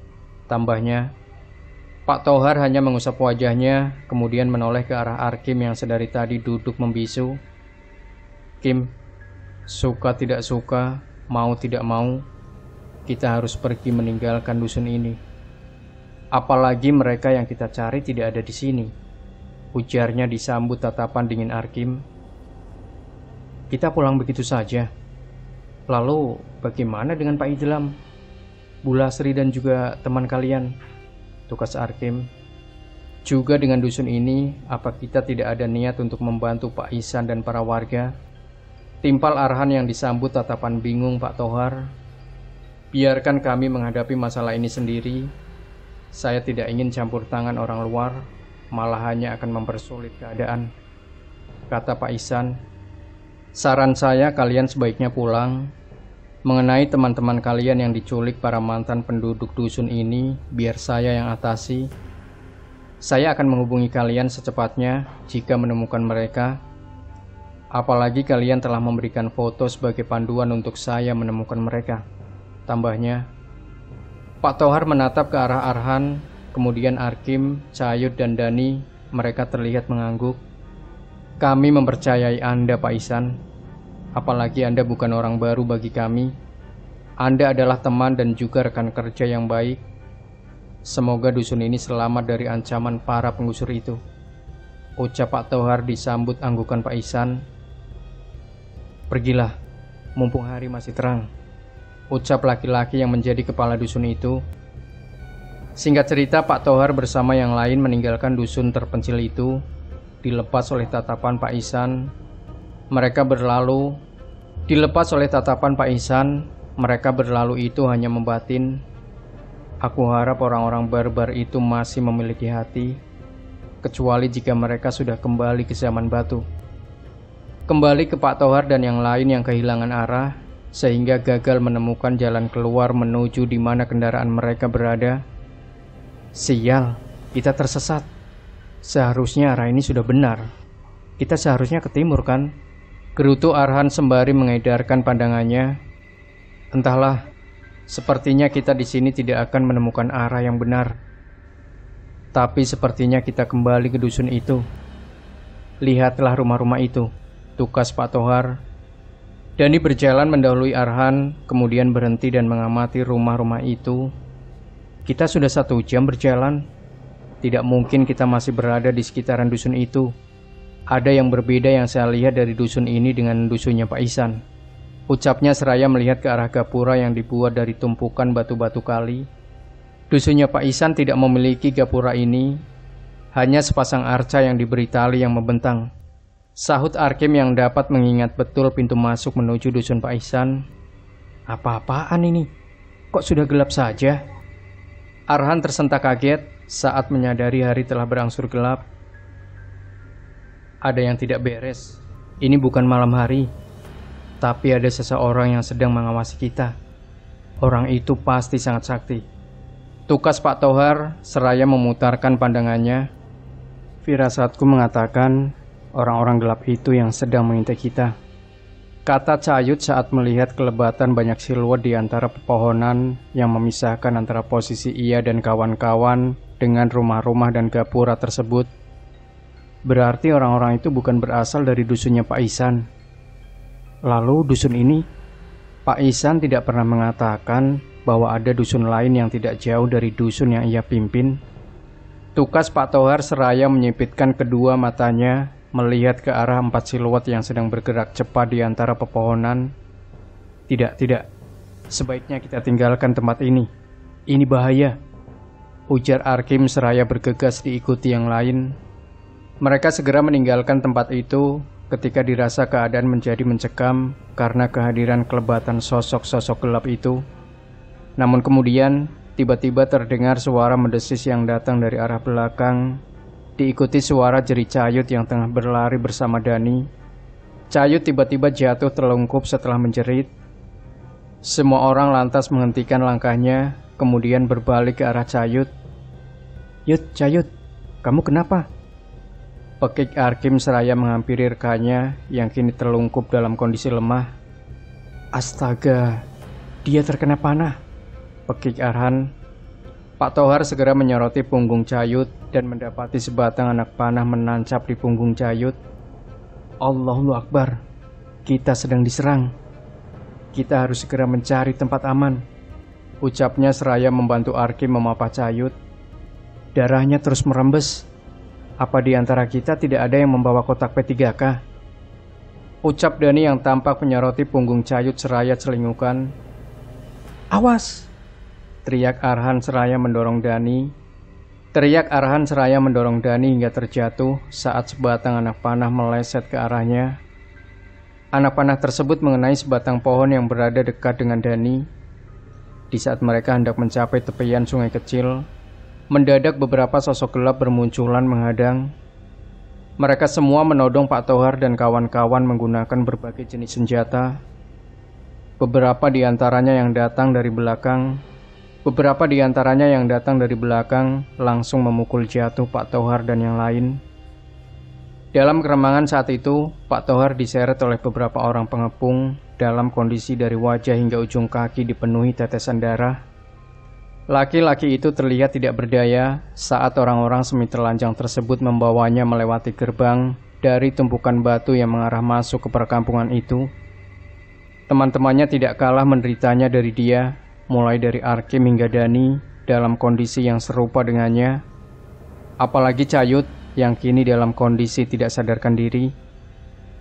Tambahnya, Pak Tohar hanya mengusap wajahnya, kemudian menoleh ke arah Arkim yang sedari tadi duduk membisu. Kim, suka tidak suka, mau tidak mau, kita harus pergi meninggalkan dusun ini. Apalagi mereka yang kita cari tidak ada di sini, ujarnya disambut tatapan dingin Arkim. Kita pulang begitu saja. Lalu bagaimana dengan Pak Idlam, Bu Lasri dan juga teman kalian? Tukas Arkim. Juga dengan dusun ini, apa kita tidak ada niat untuk membantu Pak Ihsan dan para warga? Timpal Arhan yang disambut tatapan bingung Pak Tohar. Biarkan kami menghadapi masalah ini sendiri. Saya tidak ingin campur tangan orang luar, malah hanya akan mempersulit keadaan, kata Pak Ihsan. Saran saya kalian sebaiknya pulang. Mengenai teman-teman kalian yang diculik para mantan penduduk dusun ini, biar saya yang atasi. Saya akan menghubungi kalian secepatnya jika menemukan mereka. Apalagi kalian telah memberikan foto sebagai panduan untuk saya menemukan mereka. Tambahnya, Pak Tohar menatap ke arah Arhan, kemudian Arkim, Cayut, dan Dani. Mereka terlihat mengangguk. Kami mempercayai Anda, Pak Ihsan. Apalagi Anda bukan orang baru bagi kami. Anda adalah teman dan juga rekan kerja yang baik. Semoga dusun ini selamat dari ancaman para penggusur itu, ucap Pak Tohar disambut anggukan Pak Ihsan. Pergilah, mumpung hari masih terang, ucap laki-laki yang menjadi kepala dusun itu. Singkat cerita, Pak Tohar bersama yang lain meninggalkan dusun terpencil itu. Dilepas oleh tatapan Pak Ihsan, mereka berlalu itu hanya membatin. Aku harap orang-orang barbar itu masih memiliki hati, kecuali jika mereka sudah kembali ke zaman batu. Kembali ke Pak Tohar dan yang lain yang kehilangan arah, sehingga gagal menemukan jalan keluar menuju di mana kendaraan mereka berada. Sial, kita tersesat. Seharusnya arah ini sudah benar. Kita seharusnya ke timur, kan? Gerutu Arhan sembari mengedarkan pandangannya. Entahlah, sepertinya kita di sini tidak akan menemukan arah yang benar. Tapi sepertinya kita kembali ke dusun itu. Lihatlah rumah-rumah itu, tukas Pak Tohar. Dani berjalan mendahului Arhan, kemudian berhenti dan mengamati rumah-rumah itu. Kita sudah 1 jam berjalan. Tidak mungkin kita masih berada di sekitaran dusun itu. Ada yang berbeda yang saya lihat dari dusun ini dengan dusunnya Pak Ihsan, ucapnya seraya melihat ke arah gapura yang dibuat dari tumpukan batu-batu kali. Dusunnya Pak Ihsan tidak memiliki gapura ini, hanya sepasang arca yang diberi tali yang membentang, sahut Arkim yang dapat mengingat betul pintu masuk menuju dusun Pak Ihsan. Apa-apaan ini? Kok sudah gelap saja? Arhan tersentak kaget saat menyadari hari telah berangsur gelap. Ada yang tidak beres. Ini bukan malam hari, tapi ada seseorang yang sedang mengawasi kita. Orang itu pasti sangat sakti, tukas Pak Tohar seraya memutarkan pandangannya. Firasatku mengatakan orang-orang gelap itu yang sedang mengintai kita, kata Cayut saat melihat kelebatan banyak siluet di antara pepohonan yang memisahkan antara posisi ia dan kawan-kawan dengan rumah-rumah dan gapura tersebut. Berarti orang-orang itu bukan berasal dari dusunnya Pak Ihsan. Lalu dusun ini, Pak Ihsan tidak pernah mengatakan bahwa ada dusun lain yang tidak jauh dari dusun yang ia pimpin. Tukas Pak Tohar seraya menyipitkan kedua matanya melihat ke arah 4 siluet yang sedang bergerak cepat di antara pepohonan. Tidak, sebaiknya kita tinggalkan tempat ini. Ini bahaya, ujar Arkim seraya bergegas diikuti yang lain. Mereka segera meninggalkan tempat itu ketika dirasa keadaan menjadi mencekam karena kehadiran kelebatan sosok-sosok gelap itu. Namun kemudian tiba-tiba terdengar suara mendesis yang datang dari arah belakang, diikuti suara jerit Cayut yang tengah berlari bersama Dani. Cayut tiba-tiba jatuh terlungkup setelah menjerit. Semua orang lantas menghentikan langkahnya, kemudian berbalik ke arah Cayut. "Yut, Cayut, kamu kenapa?" Pekik Arkim seraya menghampiri rekannya yang kini terlungkup dalam kondisi lemah. "Astaga, dia terkena panah," pekik Arhan. Pak Tohar segera menyoroti punggung Cayut dan mendapati sebatang anak panah menancap di punggung Cayut. "Allahu Akbar, kita sedang diserang. Kita harus segera mencari tempat aman," ucapnya seraya membantu Arkim memapah Cayut. "Darahnya terus merembes. Apa di antara kita tidak ada yang membawa kotak P3K?" ucap Dani yang tampak menyoroti punggung Cayut seraya celingukan. "Awas!" teriak Arhan seraya mendorong Dani. Hingga terjatuh saat sebatang anak panah meleset ke arahnya. Anak panah tersebut mengenai sebatang pohon yang berada dekat dengan Dani. Di saat mereka hendak mencapai tepian sungai kecil, mendadak beberapa sosok gelap bermunculan menghadang. Mereka semua menodong Pak Tohar dan kawan-kawan menggunakan berbagai jenis senjata. Beberapa di antaranya yang datang dari belakang langsung memukul jatuh Pak Tohar dan yang lain. Dalam keremangan saat itu, Pak Tohar diseret oleh beberapa orang pengepung dalam kondisi dari wajah hingga ujung kaki dipenuhi tetesan darah. Laki-laki itu terlihat tidak berdaya saat orang-orang semi telanjang tersebut membawanya melewati gerbang dari tumpukan batu yang mengarah masuk ke perkampungan itu. Teman-temannya tidak kalah menderitanya dari dia, mulai dari Arkim hingga Dani dalam kondisi yang serupa dengannya. Apalagi Cayut yang kini dalam kondisi tidak sadarkan diri.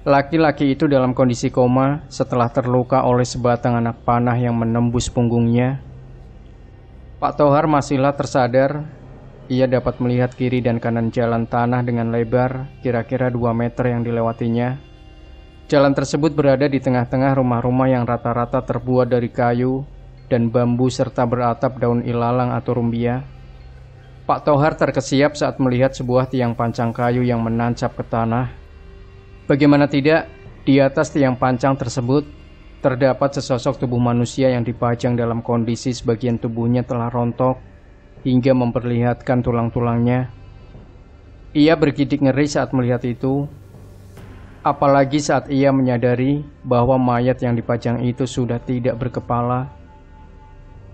Laki-laki itu dalam kondisi koma setelah terluka oleh sebatang anak panah yang menembus punggungnya. Pak Tohar masihlah tersadar. Ia dapat melihat kiri dan kanan jalan tanah dengan lebar kira-kira 2 meter yang dilewatinya. Jalan tersebut berada di tengah-tengah rumah-rumah yang rata-rata terbuat dari kayu dan bambu serta beratap daun ilalang atau rumbia. Pak Tohar terkesiap saat melihat sebuah tiang pancang kayu yang menancap ke tanah. Bagaimana tidak, di atas tiang pancang tersebut terdapat sesosok tubuh manusia yang dipajang dalam kondisi sebagian tubuhnya telah rontok hingga memperlihatkan tulang-tulangnya. Ia bergidik ngeri saat melihat itu, apalagi saat ia menyadari bahwa mayat yang dipajang itu sudah tidak berkepala.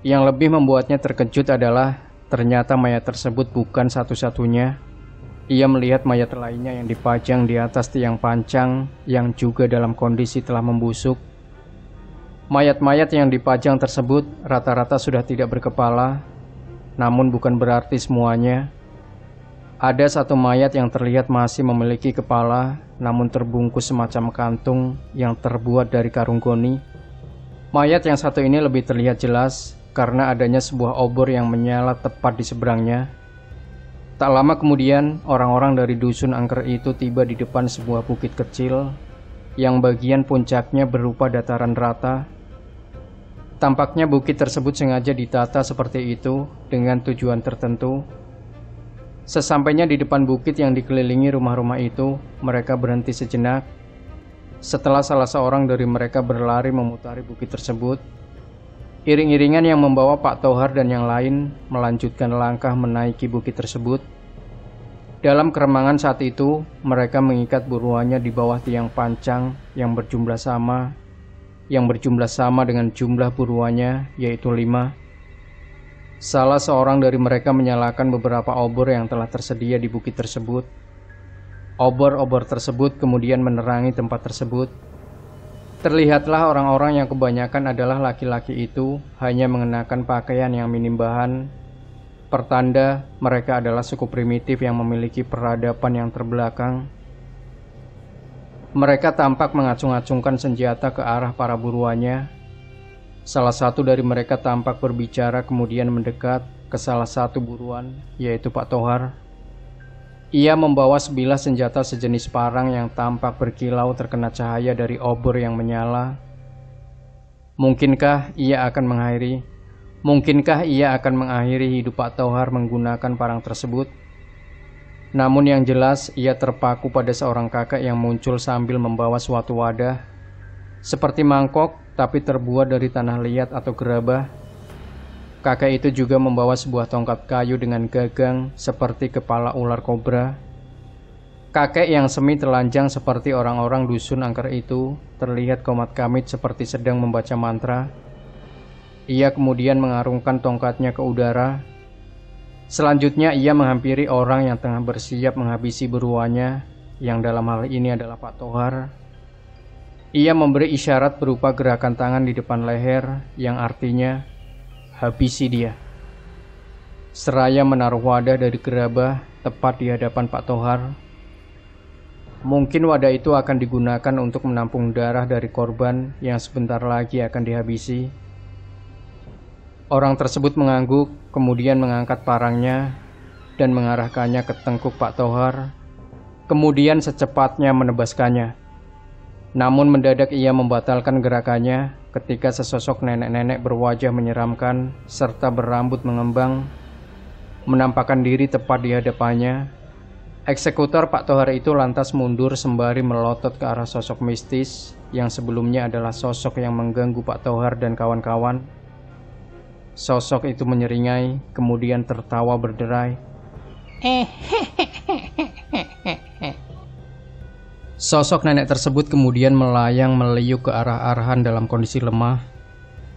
Yang lebih membuatnya terkejut adalah ternyata mayat tersebut bukan satu-satunya. Ia melihat mayat lainnya yang dipajang di atas tiang pancang yang juga dalam kondisi telah membusuk. Mayat-mayat yang dipajang tersebut rata-rata sudah tidak berkepala, namun bukan berarti semuanya. Ada satu mayat yang terlihat masih memiliki kepala, namun terbungkus semacam kantung yang terbuat dari karung goni. Mayat yang satu ini lebih terlihat jelas karena adanya sebuah obor yang menyala tepat di seberangnya. Tak lama kemudian, orang-orang dari dusun angker itu tiba di depan sebuah bukit kecil yang bagian puncaknya berupa dataran rata. Tampaknya bukit tersebut sengaja ditata seperti itu dengan tujuan tertentu. Sesampainya di depan bukit yang dikelilingi rumah-rumah itu, mereka berhenti sejenak. Setelah salah seorang dari mereka berlari memutari bukit tersebut, iring-iringan yang membawa Pak Tohar dan yang lain melanjutkan langkah menaiki bukit tersebut. Dalam keremangan saat itu, mereka mengikat buruannya di bawah tiang pancang yang berjumlah sama dengan jumlah buruannya, yaitu 5. Salah seorang dari mereka menyalakan beberapa obor yang telah tersedia di bukit tersebut. Obor-obor tersebut kemudian menerangi tempat tersebut. Terlihatlah orang-orang yang kebanyakan adalah laki-laki itu hanya mengenakan pakaian yang minim bahan, pertanda mereka adalah suku primitif yang memiliki peradaban yang terbelakang. Mereka tampak mengacung-acungkan senjata ke arah para buruannya. Salah satu dari mereka tampak berbicara kemudian mendekat ke salah satu buruan, yaitu Pak Tohar. Ia membawa sebilah senjata sejenis parang yang tampak berkilau terkena cahaya dari obor yang menyala. Mungkinkah ia akan Mungkinkah ia akan mengakhiri hidup Pak Tohar menggunakan parang tersebut? Namun yang jelas ia terpaku pada seorang kakek yang muncul sambil membawa suatu wadah seperti mangkok tapi terbuat dari tanah liat atau gerabah. Kakek itu juga membawa sebuah tongkat kayu dengan gagang seperti kepala ular kobra. Kakek yang semi telanjang seperti orang-orang dusun angker itu terlihat komat kamit seperti sedang membaca mantra. Ia kemudian mengarungkan tongkatnya ke udara. Selanjutnya ia menghampiri orang yang tengah bersiap menghabisi buruannya, yang dalam hal ini adalah Pak Tohar. Ia memberi isyarat berupa gerakan tangan di depan leher yang artinya habisi dia. Seraya menaruh wadah dari gerabah tepat di hadapan Pak Tohar. Mungkin wadah itu akan digunakan untuk menampung darah dari korban yang sebentar lagi akan dihabisi. Orang tersebut mengangguk, kemudian mengangkat parangnya dan mengarahkannya ke tengkuk Pak Tohar, kemudian secepatnya menebaskannya. Namun mendadak ia membatalkan gerakannya ketika sesosok nenek-nenek berwajah menyeramkan serta berambut mengembang menampakkan diri tepat di hadapannya. Eksekutor Pak Tohar itu lantas mundur sembari melotot ke arah sosok mistis yang sebelumnya adalah sosok yang mengganggu Pak Tohar dan kawan-kawan. Sosok itu menyeringai, kemudian tertawa berderai. Sosok nenek tersebut kemudian melayang meliuk ke arah Arhan dalam kondisi lemah.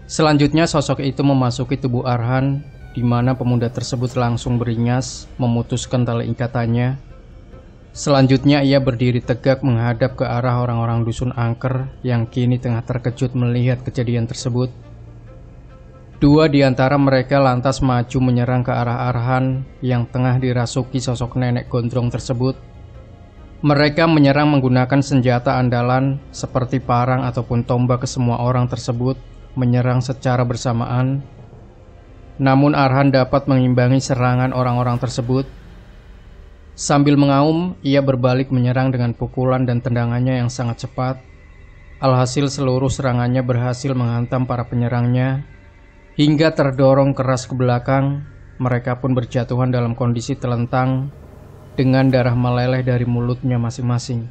Selanjutnya sosok itu memasuki tubuh Arhan, di mana pemuda tersebut langsung beringas, memutuskan tali ikatannya. Selanjutnya ia berdiri tegak menghadap ke arah orang-orang dusun angker yang kini tengah terkejut melihat kejadian tersebut. Dua di antara mereka lantas maju menyerang ke arah Arhan yang tengah dirasuki sosok nenek gondrong tersebut. Mereka menyerang menggunakan senjata andalan seperti parang ataupun tombak ke semua orang tersebut, menyerang secara bersamaan. Namun Arhan dapat mengimbangi serangan orang-orang tersebut. Sambil mengaum, ia berbalik menyerang dengan pukulan dan tendangannya yang sangat cepat. Alhasil seluruh serangannya berhasil menghantam para penyerangnya. Hingga terdorong keras ke belakang, mereka pun berjatuhan dalam kondisi telentang dengan darah meleleh dari mulutnya masing-masing.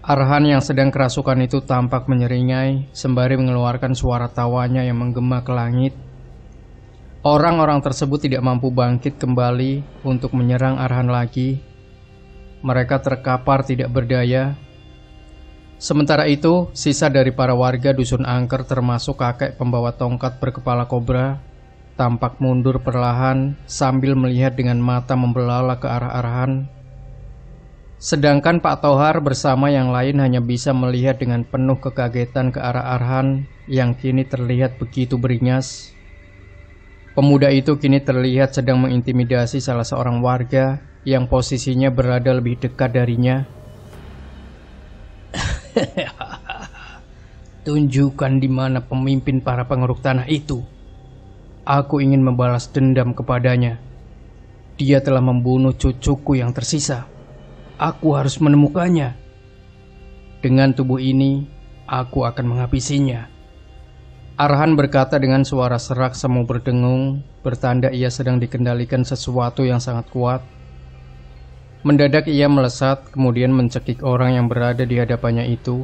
Arhan yang sedang kerasukan itu tampak menyeringai sembari mengeluarkan suara tawanya yang menggema ke langit. Orang-orang tersebut tidak mampu bangkit kembali untuk menyerang Arhan lagi. Mereka terkapar tidak berdaya. Sementara itu, sisa dari para warga dusun angker termasuk kakek pembawa tongkat berkepala kobra tampak mundur perlahan sambil melihat dengan mata membelalak ke arah Arhan. Sedangkan Pak Tohar bersama yang lain hanya bisa melihat dengan penuh kekagetan ke arah Arhan yang kini terlihat begitu beringas. Pemuda itu kini terlihat sedang mengintimidasi salah seorang warga yang posisinya berada lebih dekat darinya. Tunjukkan di mana pemimpin para pengeruk tanah itu. Aku ingin membalas dendam kepadanya. Dia telah membunuh cucuku yang tersisa. Aku harus menemukannya. Dengan tubuh ini, aku akan menghabisinya. Arhan berkata dengan suara serak semu berdengung, bertanda ia sedang dikendalikan sesuatu yang sangat kuat. Mendadak ia melesat, kemudian mencekik orang yang berada di hadapannya itu.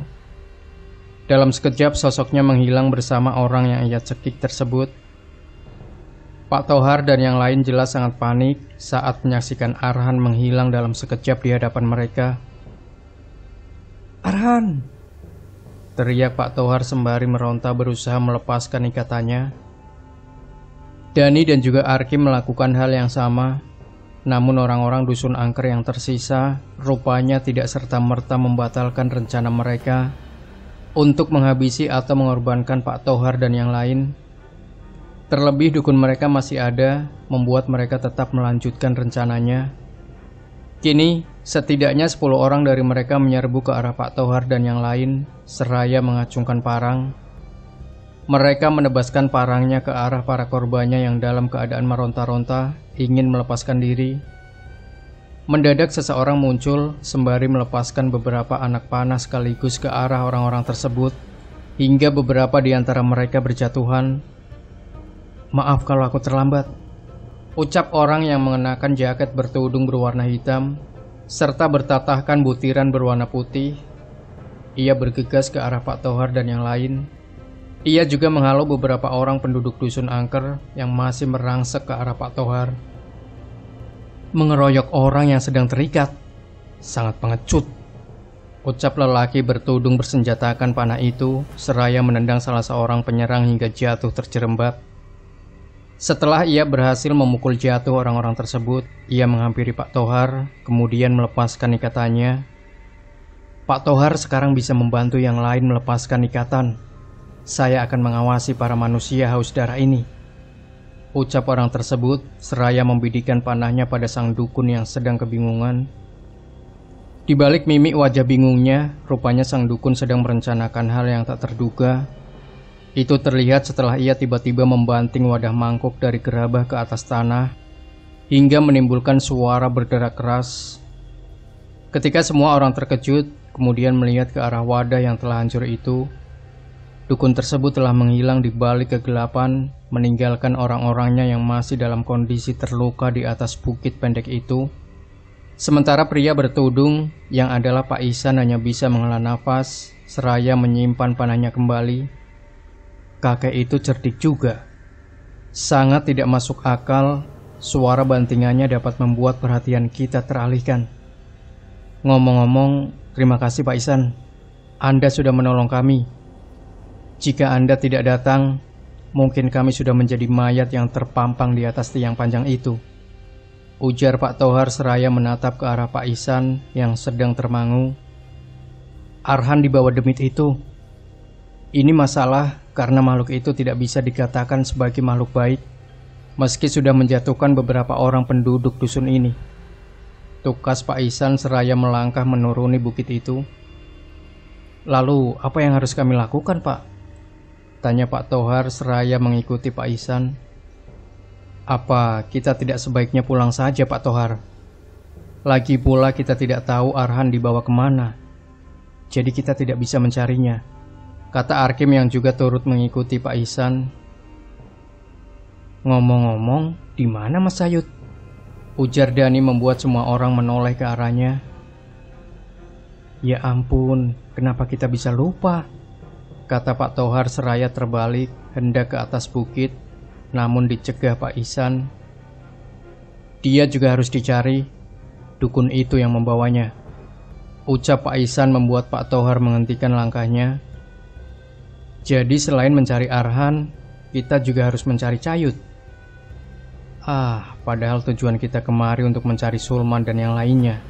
Dalam sekejap sosoknya menghilang bersama orang yang ia cekik tersebut. Pak Tohar dan yang lain jelas sangat panik saat menyaksikan Arhan menghilang dalam sekejap di hadapan mereka. "Arhan!" teriak Pak Tohar sembari meronta berusaha melepaskan ikatannya. Dani dan juga Arki melakukan hal yang sama. Namun orang-orang dusun angker yang tersisa rupanya tidak serta-merta membatalkan rencana mereka untuk menghabisi atau mengorbankan Pak Tohar dan yang lain. Terlebih dukun mereka masih ada, membuat mereka tetap melanjutkan rencananya. Kini, setidaknya 10 orang dari mereka menyerbu ke arah Pak Tohar dan yang lain, seraya mengacungkan parang. Mereka menebaskan parangnya ke arah para korbannya yang dalam keadaan meronta-ronta, ingin melepaskan diri. Mendadak seseorang muncul sembari melepaskan beberapa anak panah sekaligus ke arah orang-orang tersebut, hingga beberapa di antara mereka berjatuhan. Maaf kalau aku terlambat, ucap orang yang mengenakan jaket bertudung berwarna hitam serta bertatahkan butiran berwarna putih. Ia bergegas ke arah Pak Tohar dan yang lain. Ia juga menghalau beberapa orang penduduk dusun angker yang masih merangsek ke arah Pak Tohar. Mengeroyok orang yang sedang terikat, sangat pengecut, ucap lelaki bertudung bersenjatakan panah itu seraya menendang salah seorang penyerang hingga jatuh terjerembab. Setelah ia berhasil memukul jatuh orang-orang tersebut, ia menghampiri Pak Tohar, kemudian melepaskan ikatannya. Pak Tohar sekarang bisa membantu yang lain melepaskan ikatan. Saya akan mengawasi para manusia haus darah ini, ucap orang tersebut seraya membidikan panahnya pada sang dukun yang sedang kebingungan. Di balik mimik wajah bingungnya, rupanya sang dukun sedang merencanakan hal yang tak terduga. Itu terlihat setelah ia tiba-tiba membanting wadah mangkuk dari gerabah ke atas tanah hingga menimbulkan suara berderak keras. Ketika semua orang terkejut, kemudian melihat ke arah wadah yang telah hancur itu, dukun tersebut telah menghilang di balik kegelapan, meninggalkan orang-orangnya yang masih dalam kondisi terluka di atas bukit pendek itu. Sementara pria bertudung yang adalah Pak Ihsan hanya bisa menghela nafas seraya menyimpan panahnya kembali. Kakek itu cerdik juga. Sangat tidak masuk akal suara bantingannya dapat membuat perhatian kita teralihkan. Ngomong-ngomong, terima kasih Pak Ihsan. Anda sudah menolong kami. Jika Anda tidak datang, mungkin kami sudah menjadi mayat yang terpampang di atas tiang panjang itu, ujar Pak Tohar seraya menatap ke arah Pak Ihsan yang sedang termangu. Arhan dibawa demit itu. Ini masalah karena makhluk itu tidak bisa dikatakan sebagai makhluk baik, meski sudah menjatuhkan beberapa orang penduduk dusun ini. Tukas Pak Ihsan seraya melangkah menuruni bukit itu. Lalu apa yang harus kami lakukan, Pak? Tanya Pak Tohar seraya mengikuti Pak Ihsan. Apa kita tidak sebaiknya pulang saja, Pak Tohar? Lagi pula kita tidak tahu Arhan dibawa kemana, jadi kita tidak bisa mencarinya, kata Arkim yang juga turut mengikuti Pak Ihsan. Ngomong-ngomong, di mana Mas Sayud? Ujar Dani membuat semua orang menoleh ke arahnya. Ya ampun, kenapa kita bisa lupa? Kata Pak Tohar seraya terbalik hendak ke atas bukit, namun dicegah Pak Ihsan. Dia juga harus dicari, dukun itu yang membawanya, ucap Pak Ihsan membuat Pak Tohar menghentikan langkahnya. Jadi selain mencari Arhan, kita juga harus mencari Cayut. Padahal tujuan kita kemari untuk mencari Sulman dan yang lainnya,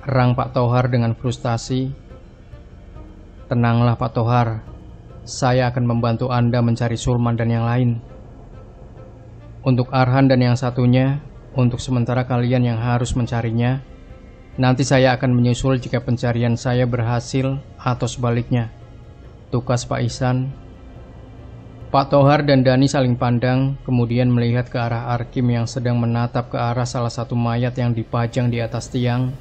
erang Pak Tohar dengan frustasi. Tenanglah Pak Tohar, saya akan membantu Anda mencari Sulman dan yang lain. Untuk Arhan dan yang satunya, untuk sementara kalian yang harus mencarinya. Nanti saya akan menyusul jika pencarian saya berhasil atau sebaliknya, tukas Pak Ihsan. Pak Tohar dan Dani saling pandang, kemudian melihat ke arah Arkim yang sedang menatap ke arah salah satu mayat yang dipajang di atas tiang.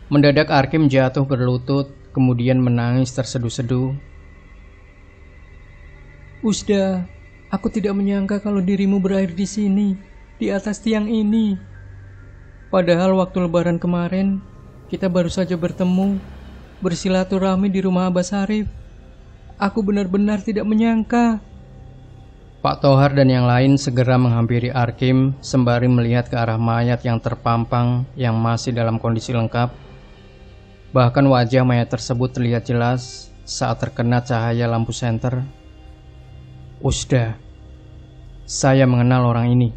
Mendadak Arkim jatuh berlutut, kemudian menangis terseduh-seduh. Usda, aku tidak menyangka kalau dirimu berakhir di sini, di atas tiang ini. Padahal waktu lebaran kemarin, kita baru saja bertemu, bersilaturahmi di rumah Abah Sarif. Aku benar-benar tidak menyangka. Pak Tohar dan yang lain segera menghampiri Arkim sembari melihat ke arah mayat yang terpampang yang masih dalam kondisi lengkap. Bahkan wajah mayat tersebut terlihat jelas saat terkena cahaya lampu senter. Usda, saya mengenal orang ini,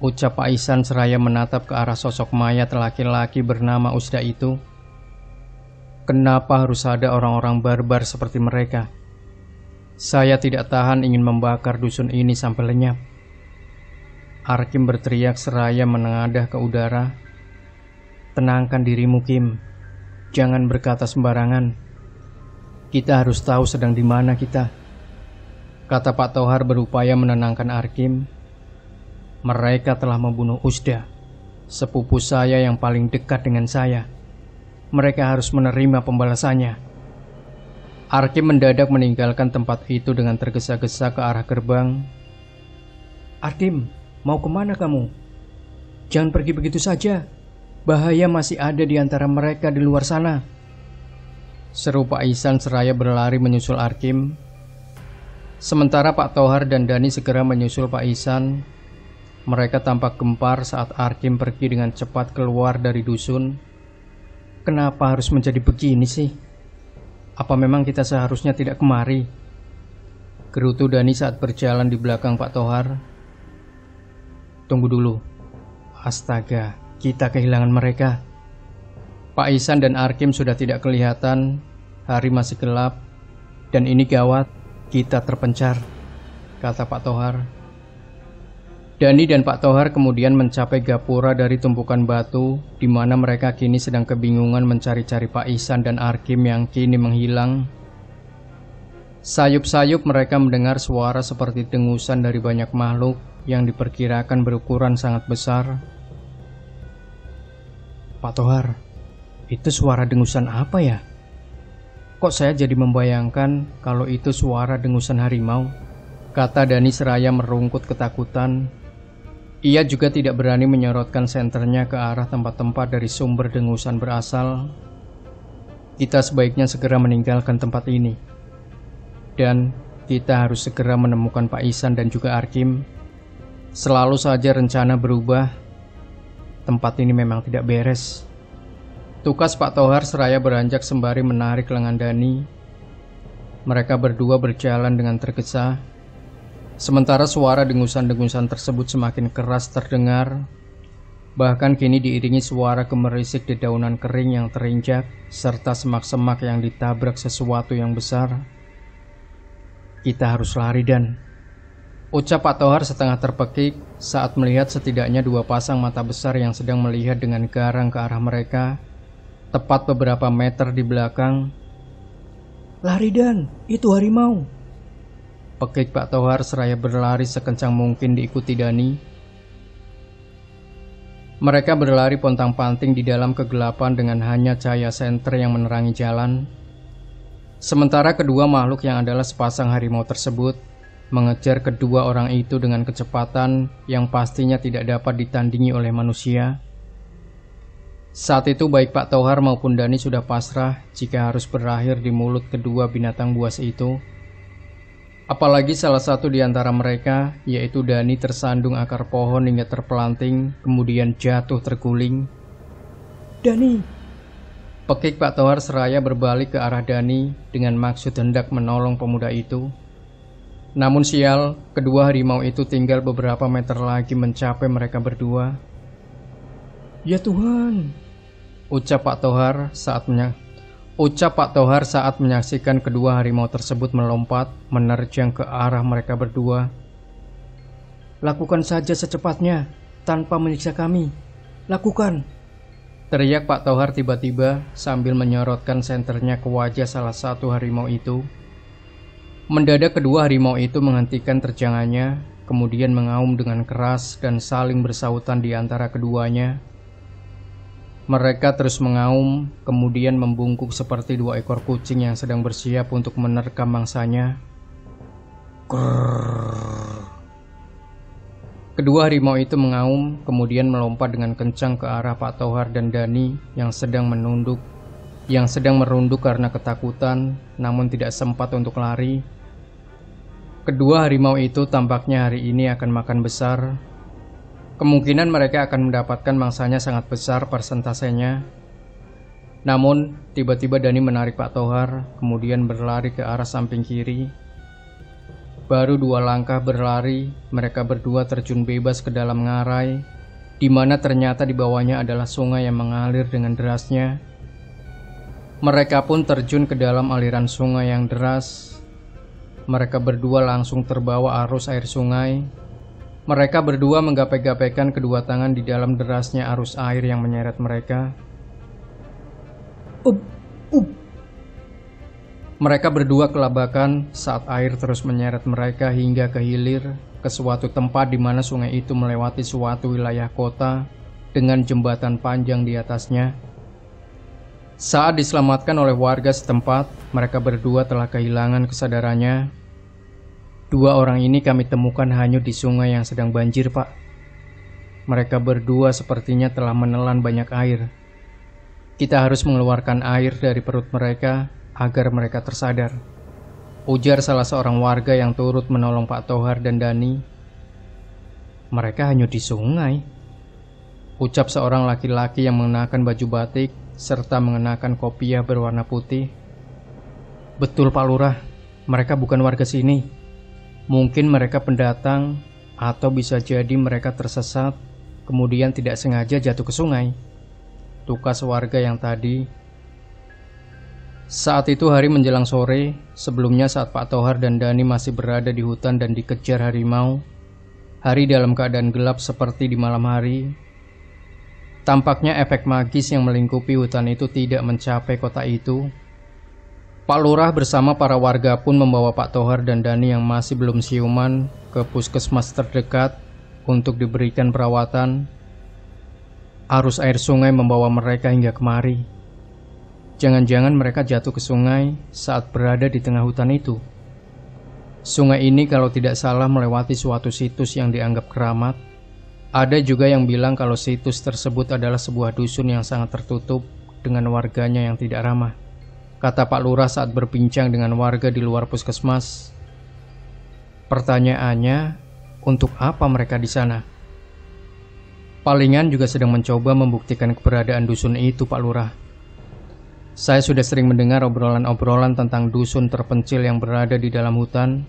ucap Pak Ihsan seraya menatap ke arah sosok mayat laki-laki bernama Usda itu. Kenapa harus ada orang-orang barbar seperti mereka? Saya tidak tahan ingin membakar dusun ini sampai lenyap. Arkim berteriak seraya menengadah ke udara. Tenangkan dirimu, Kim. Jangan berkata sembarangan. Kita harus tahu sedang di mana kita, kata Pak Tohar berupaya menenangkan Arkim. Mereka telah membunuh Usda, sepupu saya yang paling dekat dengan saya. Mereka harus menerima pembalasannya. Arkim mendadak meninggalkan tempat itu dengan tergesa-gesa ke arah gerbang. Arkim, mau kemana kamu? Jangan pergi begitu saja. Bahaya masih ada di antara mereka di luar sana. Seru Pak Ihsan seraya berlari menyusul Arkim. Sementara Pak Tohar dan Dani segera menyusul Pak Ihsan. Mereka tampak gempar saat Arkim pergi dengan cepat keluar dari dusun. Kenapa harus menjadi begini sih? Apa memang kita seharusnya tidak kemari? Gerutu Dani saat berjalan di belakang Pak Tohar. Tunggu dulu. Astaga, kita kehilangan mereka. Pak Ihsan dan Arkim sudah tidak kelihatan. Hari masih gelap. Dan ini gawat, kita terpencar, kata Pak Tohar. Dani dan Pak Tohar kemudian mencapai gapura dari tumpukan batu, di mana mereka kini sedang kebingungan mencari-cari Pak Ihsan dan Arkim yang kini menghilang. Sayup-sayup mereka mendengar suara seperti dengusan dari banyak makhluk yang diperkirakan berukuran sangat besar. Pak Tohar, itu suara dengusan apa ya? Kok saya jadi membayangkan kalau itu suara dengusan harimau? Kata Dani seraya merungkut ketakutan. Ia juga tidak berani menyorotkan senternya ke arah tempat-tempat dari sumber dengusan berasal. Kita sebaiknya segera meninggalkan tempat ini. Dan kita harus segera menemukan Pak Ihsan dan juga Arkim. Selalu saja rencana berubah. Tempat ini memang tidak beres. Tukas Pak Tohar seraya beranjak sembari menarik lengan Dani. Mereka berdua berjalan dengan tergesa. Sementara suara dengusan-dengusan tersebut semakin keras terdengar. Bahkan kini diiringi suara gemerisik dedaunan kering yang terinjak, serta semak-semak yang ditabrak sesuatu yang besar. Kita harus lari, Dan. Ucap Pak Tohar setengah terpekik saat melihat setidaknya dua pasang mata besar yang sedang melihat dengan garang ke arah mereka, tepat beberapa meter di belakang. Lari, Dan, itu harimau. Pekik Pak Tohar seraya berlari sekencang mungkin diikuti Dani. Mereka berlari pontang-panting di dalam kegelapan dengan hanya cahaya senter yang menerangi jalan. Sementara kedua makhluk yang adalah sepasang harimau tersebut mengejar kedua orang itu dengan kecepatan yang pastinya tidak dapat ditandingi oleh manusia. Saat itu baik Pak Tohar maupun Dani sudah pasrah jika harus berakhir di mulut kedua binatang buas itu. Apalagi salah satu di antara mereka, yaitu Dani, tersandung akar pohon hingga terpelanting, kemudian jatuh terguling. Dani! Pekik Pak Tohar seraya berbalik ke arah Dani dengan maksud hendak menolong pemuda itu. Namun sial, kedua harimau itu tinggal beberapa meter lagi mencapai mereka berdua. Ya Tuhan! Ucap Pak Tohar saat menyaksikan kedua harimau tersebut melompat, menerjang ke arah mereka berdua. Lakukan saja secepatnya, tanpa menyiksa kami. Lakukan! Teriak Pak Tohar tiba-tiba sambil menyorotkan senternya ke wajah salah satu harimau itu. Mendadak kedua harimau itu menghentikan terjangannya, kemudian mengaum dengan keras dan saling bersautan di antara keduanya. Mereka terus mengaum, kemudian membungkuk seperti dua ekor kucing yang sedang bersiap untuk menerkam mangsanya. Grrrr. Kedua harimau itu mengaum, kemudian melompat dengan kencang ke arah Pak Tohar dan Dani yang sedang merunduk karena ketakutan, namun tidak sempat untuk lari. Kedua harimau itu tampaknya hari ini akan makan besar. Kemungkinan mereka akan mendapatkan mangsanya sangat besar persentasenya. Namun, tiba-tiba Dani menarik Pak Tohar, kemudian berlari ke arah samping kiri. Baru 2 langkah berlari, mereka berdua terjun bebas ke dalam ngarai, di mana ternyata di bawahnya adalah sungai yang mengalir dengan derasnya. Mereka pun terjun ke dalam aliran sungai yang deras. Mereka berdua langsung terbawa arus air sungai. Mereka berdua menggapai-gapaikan kedua tangan di dalam derasnya arus air yang menyeret mereka. Mereka berdua kelabakan saat air terus menyeret mereka hingga ke hilir, ke suatu tempat di mana sungai itu melewati suatu wilayah kota dengan jembatan panjang di atasnya. Saat diselamatkan oleh warga setempat, mereka berdua telah kehilangan kesadarannya. Dua orang ini kami temukan hanyut di sungai yang sedang banjir, Pak. Mereka berdua sepertinya telah menelan banyak air. Kita harus mengeluarkan air dari perut mereka agar mereka tersadar, ujar salah seorang warga yang turut menolong Pak Tohar dan Dani. Mereka hanyut di sungai, ucap seorang laki-laki yang mengenakan baju batik serta mengenakan kopiah berwarna putih. Betul Pak Lurah, mereka bukan warga sini. Mungkin mereka pendatang, atau bisa jadi mereka tersesat, kemudian tidak sengaja jatuh ke sungai, tukas warga yang tadi. Saat itu hari menjelang sore, sebelumnya saat Pak Tohar dan Dani masih berada di hutan dan dikejar harimau. Hari dalam keadaan gelap seperti di malam hari. Tampaknya efek magis yang melingkupi hutan itu tidak mencapai kota itu. Pak Lurah bersama para warga pun membawa Pak Tohar dan Dani yang masih belum siuman ke puskesmas terdekat untuk diberikan perawatan. Arus air sungai membawa mereka hingga kemari. Jangan-jangan mereka jatuh ke sungai saat berada di tengah hutan itu. Sungai ini kalau tidak salah melewati suatu situs yang dianggap keramat. Ada juga yang bilang kalau situs tersebut adalah sebuah dusun yang sangat tertutup dengan warganya yang tidak ramah, kata Pak Lurah saat berbincang dengan warga di luar puskesmas. Pertanyaannya, untuk apa mereka di sana? Palingan juga sedang mencoba membuktikan keberadaan dusun itu, Pak Lurah. Saya sudah sering mendengar obrolan-obrolan tentang dusun terpencil yang berada di dalam hutan.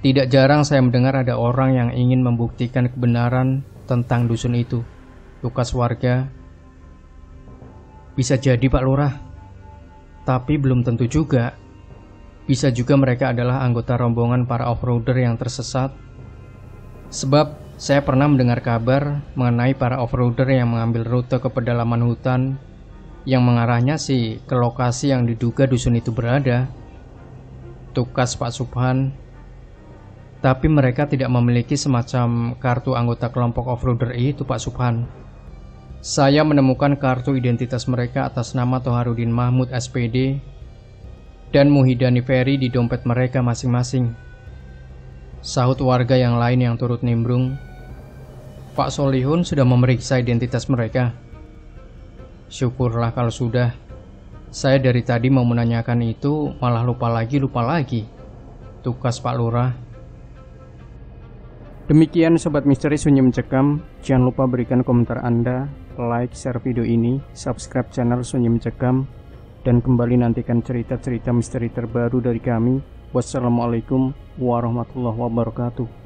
Tidak jarang saya mendengar ada orang yang ingin membuktikan kebenaran tentang dusun itu, tukas warga. Bisa jadi Pak Lurah, tapi belum tentu juga. Bisa juga mereka adalah anggota rombongan para off-roader yang tersesat. Sebab saya pernah mendengar kabar mengenai para off-roader yang mengambil rute ke pedalaman hutan yang mengarahnya sih ke lokasi yang diduga dusun itu berada, tukas Pak Subhan. Tapi mereka tidak memiliki semacam kartu anggota kelompok off-roader itu, Pak Subhan. Saya menemukan kartu identitas mereka atas nama Toharudin Mahmud SPD dan Muhidani Ferry di dompet mereka masing-masing, sahut warga yang lain yang turut nimbrung. Pak Solihun sudah memeriksa identitas mereka. Syukurlah kalau sudah. Saya dari tadi mau menanyakan itu malah lupa lagi, tukas Pak Lurah. Demikian Sobat Misteri Sunyi Mencekam. Jangan lupa berikan komentar Anda, like, share video ini, subscribe channel Sunyi Mencekam, dan kembali nantikan cerita-cerita misteri terbaru dari kami. Wassalamualaikum warahmatullahi wabarakatuh.